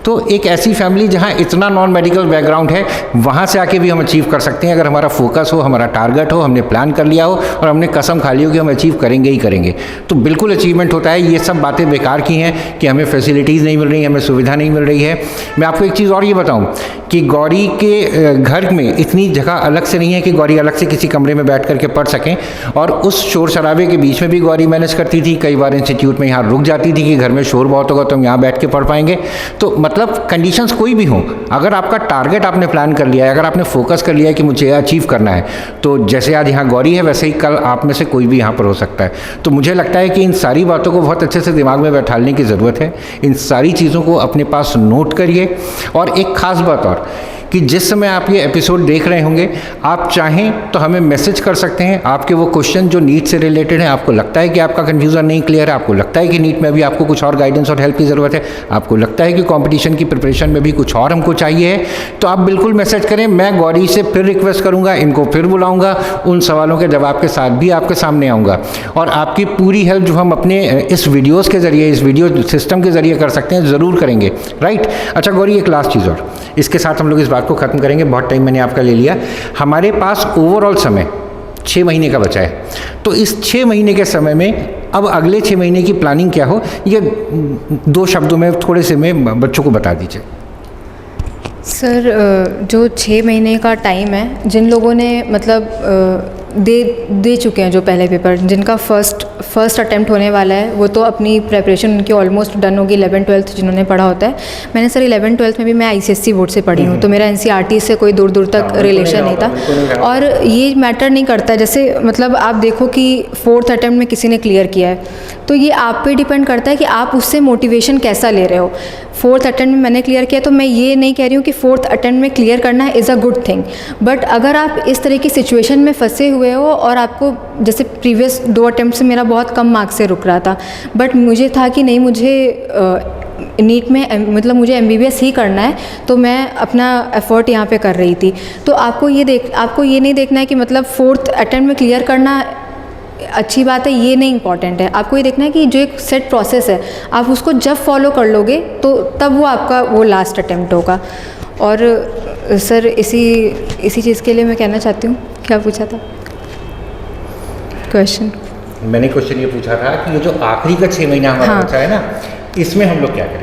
तो एक ऐसी फैमिली जहाँ इतना नॉन मेडिकल बैकग्राउंड है, वहाँ से आके भी हम अचीव कर सकते हैं अगर हमारा फोकस हो, हमारा टारगेट हो, हमने प्लान कर लिया हो और हमने कसम खा ली हो कि हम अचीव करेंगे ही करेंगे, तो बिल्कुल अचीवमेंट होता है। ये सब बातें बेकार की हैं कि हमें फैसिलिटीज़ नहीं मिल रही, हमें सुविधा नहीं मिल रही है। मैं आपको एक चीज़ और ये बताऊँ कि गौरी के घर में इतनी जगह अलग से नहीं है कि गौरी अलग से किसी कमरे में बैठ करके पढ़ सकें, और उस शोर शराबे के बीच में भी गौरी मैनेज करती थी। कई बार इंस्टीट्यूट में यहाँ रुक जाती थी कि घर में शोर बहुत होगा तो हम यहाँ बैठ के पढ़ पाएंगे। तो मतलब कंडीशंस कोई भी हो, अगर आपका टारगेट आपने प्लान कर लिया है, अगर आपने फोकस कर लिया है कि मुझे अचीव करना है, तो जैसे आज यहाँ गौरी है वैसे ही कल आप में से कोई भी यहाँ पर हो सकता है। तो मुझे लगता है कि इन सारी बातों को बहुत अच्छे से दिमाग में बैठाने की ज़रूरत है। इन सारी चीज़ों को अपने पास नोट करिए। और एक ख़ास बात और कि जिस समय आप ये एपिसोड देख रहे होंगे, आप चाहें तो हमें मैसेज कर सकते हैं। आपके वो क्वेश्चन जो नीट से रिलेटेड हैं, आपको लगता है कि आपका कन्फ्यूज़न नहीं क्लियर है, आपको लगता है कि नीट में भी आपको कुछ और गाइडेंस और हेल्प की ज़रूरत है, आपको लगता है कि कंपटीशन की प्रिपरेशन में भी कुछ और हमको चाहिए है, तो आप बिल्कुल मैसेज करें। मैं गौरी से फिर रिक्वेस्ट करूँगा, इनको फिर बुलाऊँगा, उन सवालों के जवाब के साथ भी आपके सामने आऊँगा और आपकी पूरी हेल्प जो हम अपने इस वीडियोज़ के ज़रिए, इस वीडियो सिस्टम के ज़रिए कर सकते हैं, ज़रूर करेंगे। राइट। अच्छा गौरी, एक लास्ट चीज़ और, इसके साथ हम लोग इस बात को ख़त्म करेंगे। बहुत टाइम मैंने आपका ले लिया। हमारे पास ओवरऑल समय 6 महीने का बचा है, तो इस 6 महीने के समय में अब अगले 6 महीने की प्लानिंग क्या हो, ये 2 शब्दों में थोड़े से में बच्चों को बता दीजिए। सर, जो 6 महीने का टाइम है, जिन लोगों ने मतलब दे चुके हैं जो पहले पेपर, जिनका फर्स्ट अटैम्प्ट होने वाला है, वो तो अपनी प्रिपरेशन उनकी ऑलमोस्ट डन होगी 11th-12th जिन्होंने पढ़ा होता है। मैंने सर 11th-12th में भी मैं ICSE बोर्ड से पढ़ी हूँ, तो मेरा NCERT से कोई दूर दूर तक रिलेशन नहीं था। और ये मैटर नहीं करता, जैसे मतलब आप देखो कि 4th अटैम्प्ट में किसी ने क्लियर किया है, तो ये आप पे डिपेंड करता है कि आप उससे मोटिवेशन कैसा ले रहे हो। 4th अटैम्प्ट में मैंने क्लियर किया, तो मैं ये नहीं कह रही हूँ कि 4th अटैम्प्ट में क्लियर करना is a good thing, but अगर आप इस तरह की सिचुएशन में फंसे हुए हो और आपको, जैसे प्रीवियस 2 अटैम्प्ट से मेरा बहुत कम मार्क्स से रुक रहा था, बट मुझे था कि नहीं, मुझे नीट में मतलब मुझे MBBS ही करना है, तो मैं अपना एफ़र्ट यहाँ पे कर रही थी। तो आपको ये नहीं देखना है कि मतलब 4th अटैम्प्ट में क्लियर करना अच्छी बात है, ये नहीं इम्पॉर्टेंट है। आपको ये देखना है कि जो एक सेट प्रोसेस है, आप उसको जब फॉलो कर लोगे तो तब वो आपका वो लास्ट अटैम्प्ट होगा। और सर इसी चीज़ के लिए मैं कहना चाहती हूँ, क्या पूछा था क्वेश्चन? मैंने क्वेश्चन ये पूछा था कि ये जो आखिरी का 6 महीना हमारा बचा है ना, इसमें हम लोग क्या करें?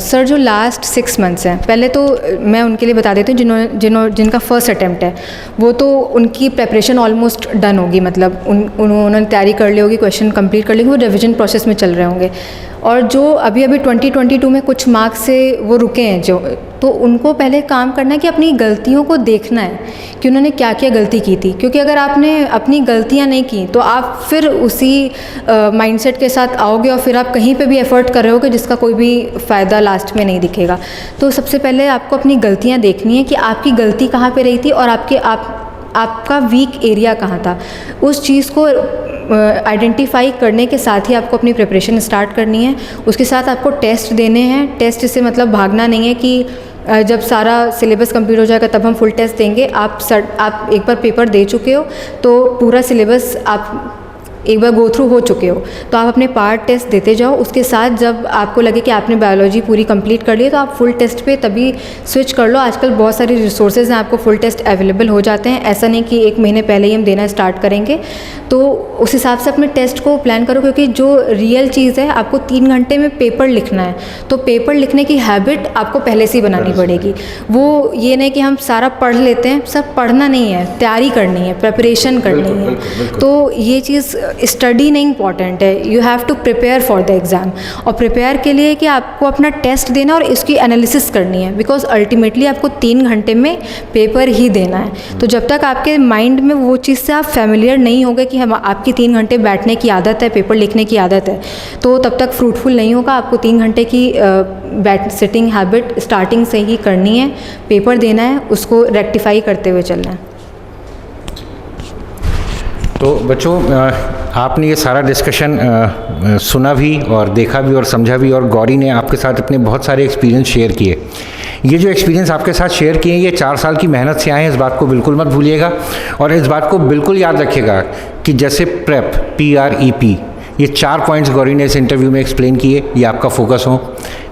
सर जो लास्ट 6 मंथ्स हैं, पहले तो मैं उनके लिए बता देती हूँ जिनका फर्स्ट अटैम्प्ट है, वो तो उनकी प्रेपरेशन ऑलमोस्ट डन होगी, मतलब उन्होंने तैयारी कर ली होगी, क्वेश्चन कंप्लीट कर लेंगे, वो रिवीजन प्रोसेस में चल रहे होंगे। और जो अभी 2022 में कुछ मार्क्स से वो रुके हैं जो, तो उनको पहले काम करना है कि अपनी गलतियों को देखना है कि उन्होंने क्या क्या गलती की थी, क्योंकि अगर आपने अपनी गलतियां नहीं की तो आप फिर उसी माइंडसेट के साथ आओगे और फिर आप कहीं पे भी एफर्ट कर रहे होगे जिसका कोई भी फ़ायदा लास्ट में नहीं दिखेगा। तो सबसे पहले आपको अपनी गलतियाँ देखनी है कि आपकी गलती कहाँ पर रही थी और आपका वीक एरिया कहाँ था। उस चीज़ को आइडेंटिफाई करने के साथ ही आपको अपनी प्रिपरेशन स्टार्ट करनी है। उसके साथ आपको टेस्ट देने हैं। टेस्ट से मतलब भागना नहीं है कि जब सारा सिलेबस कंप्लीट हो जाएगा तब हम फुल टेस्ट देंगे। आप एक बार पेपर दे चुके हो तो पूरा सिलेबस आप एक बार गो थ्रू हो चुके हो, तो आप अपने पार्ट टेस्ट देते जाओ। उसके साथ जब आपको लगे कि आपने बायोलॉजी पूरी कंप्लीट कर ली है तो आप फुल टेस्ट पे तभी स्विच कर लो। आजकल बहुत सारी रिसोर्सेज हैं, आपको फुल टेस्ट अवेलेबल हो जाते हैं। ऐसा नहीं कि 1 महीने पहले ही हम देना स्टार्ट करेंगे। तो उस हिसाब से अपने टेस्ट को प्लान करो, क्योंकि जो रियल चीज़ है आपको 3 घंटे में पेपर लिखना है, तो पेपर लिखने की हैबिट आपको पहले से ही बनानी पड़ेगी। वो ये नहीं कि हम सारा पढ़ लेते हैं, सब पढ़ना नहीं है, तैयारी करनी है, प्रिपरेशन करनी है। तो ये चीज़ स्टडी नहीं इंपॉर्टेंट है, you have to prepare for the exam. और प्रिपेयर के लिए कि आपको अपना टेस्ट देना और इसकी एनालिसिस करनी है, बिकॉज अल्टीमेटली आपको 3 घंटे में पेपर ही देना है। तो जब तक आपके माइंड में वो चीज़ से आप फैमिलियर नहीं होगे कि हम आपकी 3 घंटे बैठने की आदत है, पेपर लिखने की आदत है, तो तब तक फ्रूटफुल नहीं होगा। आपको 3 घंटे की सिटिंग हैबिट स्टार्टिंग से ही करनी है। पेपर देना है, उसको रेक्टिफाई करते हुए चलना है। तो बच्चों, आपने ये सारा डिस्कशन सुना भी और देखा भी और समझा भी, और गौरी ने आपके साथ अपने बहुत सारे एक्सपीरियंस शेयर किए। ये जो एक्सपीरियंस आपके साथ शेयर किए ये 4 साल की मेहनत से आए हैं, इस बात को बिल्कुल मत भूलिएगा। और इस बात को बिल्कुल याद रखिएगा कि जैसे प्रेप, PREP, ये 4 पॉइंट्स गौरी ने इस इंटरव्यू में एक्सप्लेन किए, ये आपका फोकस हो।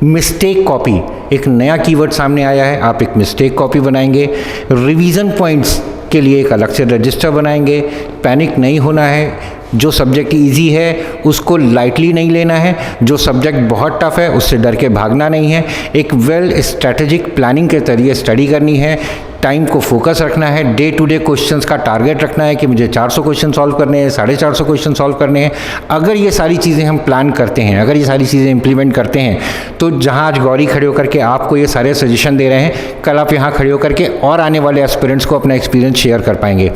मिस्टेक कॉपी, एक नया कीवर्ड सामने आया है, आप एक मिस्टेक कॉपी बनाएंगे। रिवीजन पॉइंट्स के लिए एक अलग से रजिस्टर बनाएंगे। पैनिक नहीं होना है, जो सब्जेक्ट इजी है उसको लाइटली नहीं लेना है, जो सब्जेक्ट बहुत टफ है उससे डर के भागना नहीं है। एक वेल स्ट्रैटेजिक प्लानिंग के जरिए स्टडी करनी है, टाइम को फोकस रखना है, डे टू डे क्वेश्चंस का टारगेट रखना है कि मुझे 400 क्वेश्चन सॉल्व करने हैं, 450 क्वेश्चन सॉल्व करने हैं। अगर ये सारी चीज़ें हम प्लान करते हैं, अगर ये सारी चीज़ें इंप्लीमेंट करते हैं, तो जहाँ आज गौरी खड़े होकर के आपको ये सारे सजेशन दे रहे हैं, कल आप यहाँ खड़े होकर के और आने वाले एस्पिरेंट्स को अपना एक्सपीरियंस शेयर कर पाएंगे।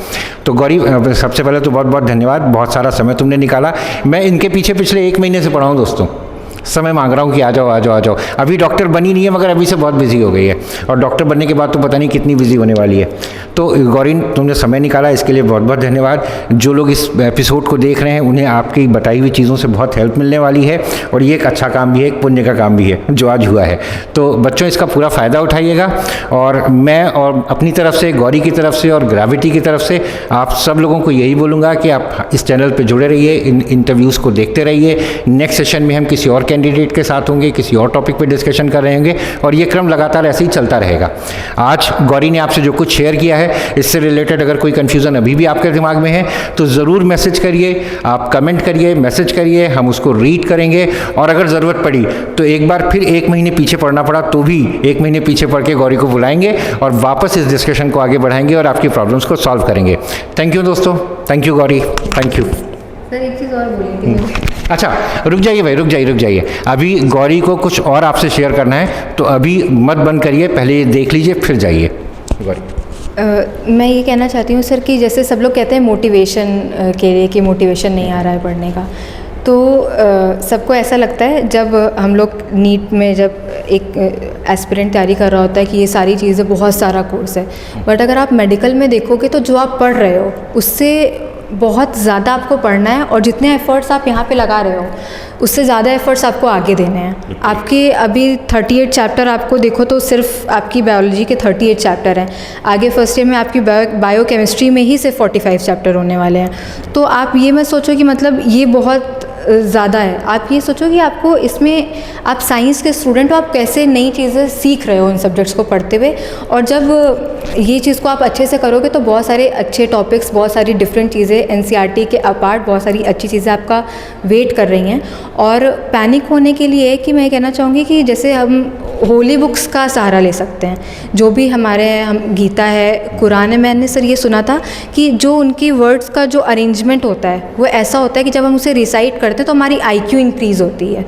तो गौरी, सबसे पहले तो बहुत बहुत धन्यवाद, बहुत सारा समय तुमने निकाला। मैं इनके पीछे पिछले 1 महीने से पढ़ा हूँ दोस्तों, समय मांग रहा हूँ कि आ जाओ आ जाओ आ जाओ। अभी डॉक्टर बनी नहीं है मगर अभी से बहुत बिजी हो गई है, और डॉक्टर बनने के बाद तो पता नहीं कितनी बिजी होने वाली है। तो गौरी, तुमने समय निकाला, इसके लिए बहुत बहुत धन्यवाद। जो लोग इस एपिसोड को देख रहे हैं उन्हें आपकी बताई हुई चीज़ों से बहुत हेल्प मिलने वाली है, और ये एक अच्छा काम भी है, एक पुण्य का काम भी है जो आज हुआ है। तो बच्चों, इसका पूरा फ़ायदा उठाइएगा। और मैं और अपनी तरफ से, गौरी की तरफ से और ग्रेविटी की तरफ से आप सब लोगों को यही बोलूँगा कि आप इस चैनल पर जुड़े रहिए, इन इंटरव्यूज़ को देखते रहिए। नेक्स्ट सेशन में हम किसी और कैंडिडेट के साथ होंगे, किसी और टॉपिक पे डिस्कशन कर रहे होंगे, और ये क्रम लगातार ऐसे ही चलता रहेगा। आज गौरी ने आपसे जो कुछ शेयर किया है, इससे रिलेटेड अगर कोई कंफ्यूजन अभी भी आपके दिमाग में है तो ज़रूर मैसेज करिए, आप कमेंट करिए, मैसेज करिए, हम उसको रीड करेंगे। और अगर ज़रूरत पड़ी तो एक बार फिर 1 महीने पीछे पढ़ना पड़ा तो भी 1 महीने पीछे पढ़ के गौरी को बुलाएंगे और वापस इस डिस्कशन को आगे बढ़ाएंगे और आपकी प्रॉब्लम्स को सॉल्व करेंगे। थैंक यू दोस्तों, thank you Gauri, thank you. Sir एक चीज़ और बोली थी। अच्छा रुक जाइए भाई, रुक जाइए। अभी गौरी को कुछ और आपसे शेयर करना है, तो अभी मत बंद करिए, पहले ये देख लीजिए फिर जाइए। गौरी, मैं ये कहना चाहती हूँ सर कि जैसे सब लोग कहते हैं मोटिवेशन के लिए कि मोटिवेशन नहीं आ रहा है पढ़ने का, तो सबको ऐसा लगता है जब हम लोग नीट में जब एक एस्पिरेंट तैयारी कर रहा होता है कि ये सारी चीज़ें बहुत सारा कोर्स है, बट अगर आप मेडिकल में देखोगे तो जो आप पढ़ रहे हो उससे बहुत ज़्यादा आपको पढ़ना है, और जितने एफ़र्ट्स आप यहाँ पे लगा रहे हो उससे ज़्यादा एफ़र्ट्स आपको आगे देने हैं। आपके अभी 38 चैप्टर आपको देखो तो सिर्फ आपकी बायोलॉजी के 38 चैप्टर हैं, आगे फर्स्ट ईयर में आपकी बायोकेमिस्ट्री में ही सिर्फ 45 चैप्टर होने वाले हैं। तो आप ये मत सोचो कि मतलब ये बहुत ज़्यादा है, आप ये सोचो कि आपको इसमें, आप साइंस के स्टूडेंट हो, आप कैसे नई चीज़ें सीख रहे हो इन सब्जेक्ट्स को पढ़ते हुए, और जब ये चीज़ को आप अच्छे से करोगे तो बहुत सारे अच्छे टॉपिक्स, बहुत सारी डिफरेंट चीज़ें एनसीईआरटी के अपार्ट बहुत सारी अच्छी चीज़ें आपका वेट कर रही हैं। और पैनिक होने के लिए कि मैं कहना चाहूँगी कि जैसे हम होली बुक्स का सहारा ले सकते हैं, जो भी हमारे हम गीता है, कुरान है। मैंने सर ये सुना था कि जो उनकी वर्ड्स का जो अरेंजमेंट होता है वो ऐसा होता है कि जब हम उसे रिसाइट करते हैं तो हमारी आईक्यू इंक्रीज़ होती है।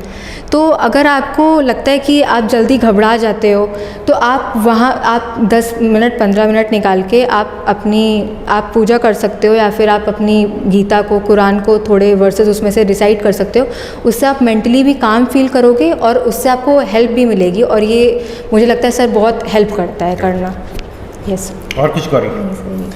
तो अगर आपको लगता है कि आप जल्दी घबरा जाते हो तो आप वहाँ आप 10 मिनट 15 मिनट निकाल के आप पूजा कर सकते हो, या फिर आप अपनी गीता को, कुरान को थोड़े वर्सेस उसमें से रिसाइट कर सकते हो। उससे आप मेंटली भी काम फील करोगे और उससे आपको हेल्प भी मिलेगी, और ये मुझे लगता है सर बहुत हेल्प करता है करना। यस। और कुछ करेंगे?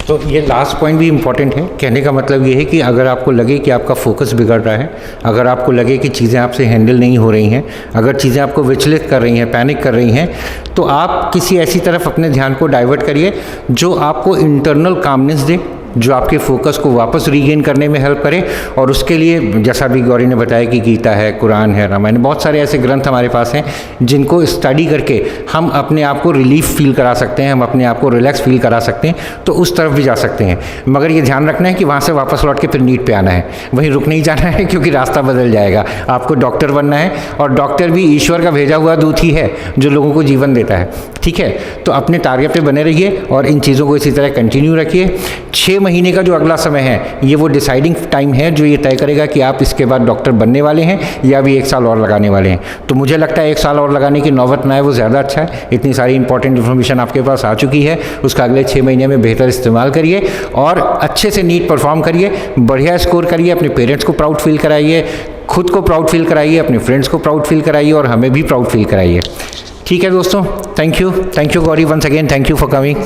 तो ये लास्ट पॉइंट भी इम्पॉर्टेंट है। कहने का मतलब ये है कि अगर आपको लगे कि आपका फोकस बिगड़ रहा है, अगर आपको लगे कि चीज़ें आपसे हैंडल नहीं हो रही हैं, अगर चीज़ें आपको विचलित कर रही हैं, पैनिक कर रही हैं, तो आप किसी ऐसी तरफ अपने ध्यान को डाइवर्ट करिए जो आपको इंटरनल कामनेस दे, जो आपके फोकस को वापस रीगेन करने में हेल्प करे। और उसके लिए जैसा भी गौरी ने बताया कि गीता है, कुरान है, रामायण, बहुत सारे ऐसे ग्रंथ हमारे पास हैं जिनको स्टडी करके हम अपने आप को रिलीफ फील करा सकते हैं, हम अपने आप को रिलैक्स फील करा सकते हैं। तो उस तरफ भी जा सकते हैं, मगर ये ध्यान रखना है कि वहाँ से वापस लौट के फिर नीट पे आना है, वहीं रुक नहीं जाना है, क्योंकि रास्ता बदल जाएगा। आपको डॉक्टर बनना है, और डॉक्टर भी ईश्वर का भेजा हुआ दूत ही है जो लोगों को जीवन देता है। ठीक है, तो अपने टारगेट पे बने रहिए और इन चीज़ों को इसी तरह कंटिन्यू रखिए। 6 महीने का जो अगला समय है ये वो डिसाइडिंग टाइम है जो ये तय करेगा कि आप इसके बाद डॉक्टर बनने वाले हैं या भी 1 साल और लगाने वाले हैं। तो मुझे लगता है 1 साल और लगाने की नौबत ना है, वो ज़्यादा अच्छा है। इतनी सारी इंपॉर्टेंट इन्फॉर्मेशन आपके पास आ चुकी है, उसका अगले 6 महीने में बेहतर इस्तेमाल करिए और अच्छे से नीट परफॉर्म करिए, बढ़िया स्कोर करिए, अपने पेरेंट्स को प्राउड फील कराइए, खुद को प्राउड फील कराइए, अपने फ्रेंड्स को प्राउड फील कराइए और हमें भी प्राउड फील कराइए। ठीक है दोस्तों, thank you Gauri, once again thank you for coming.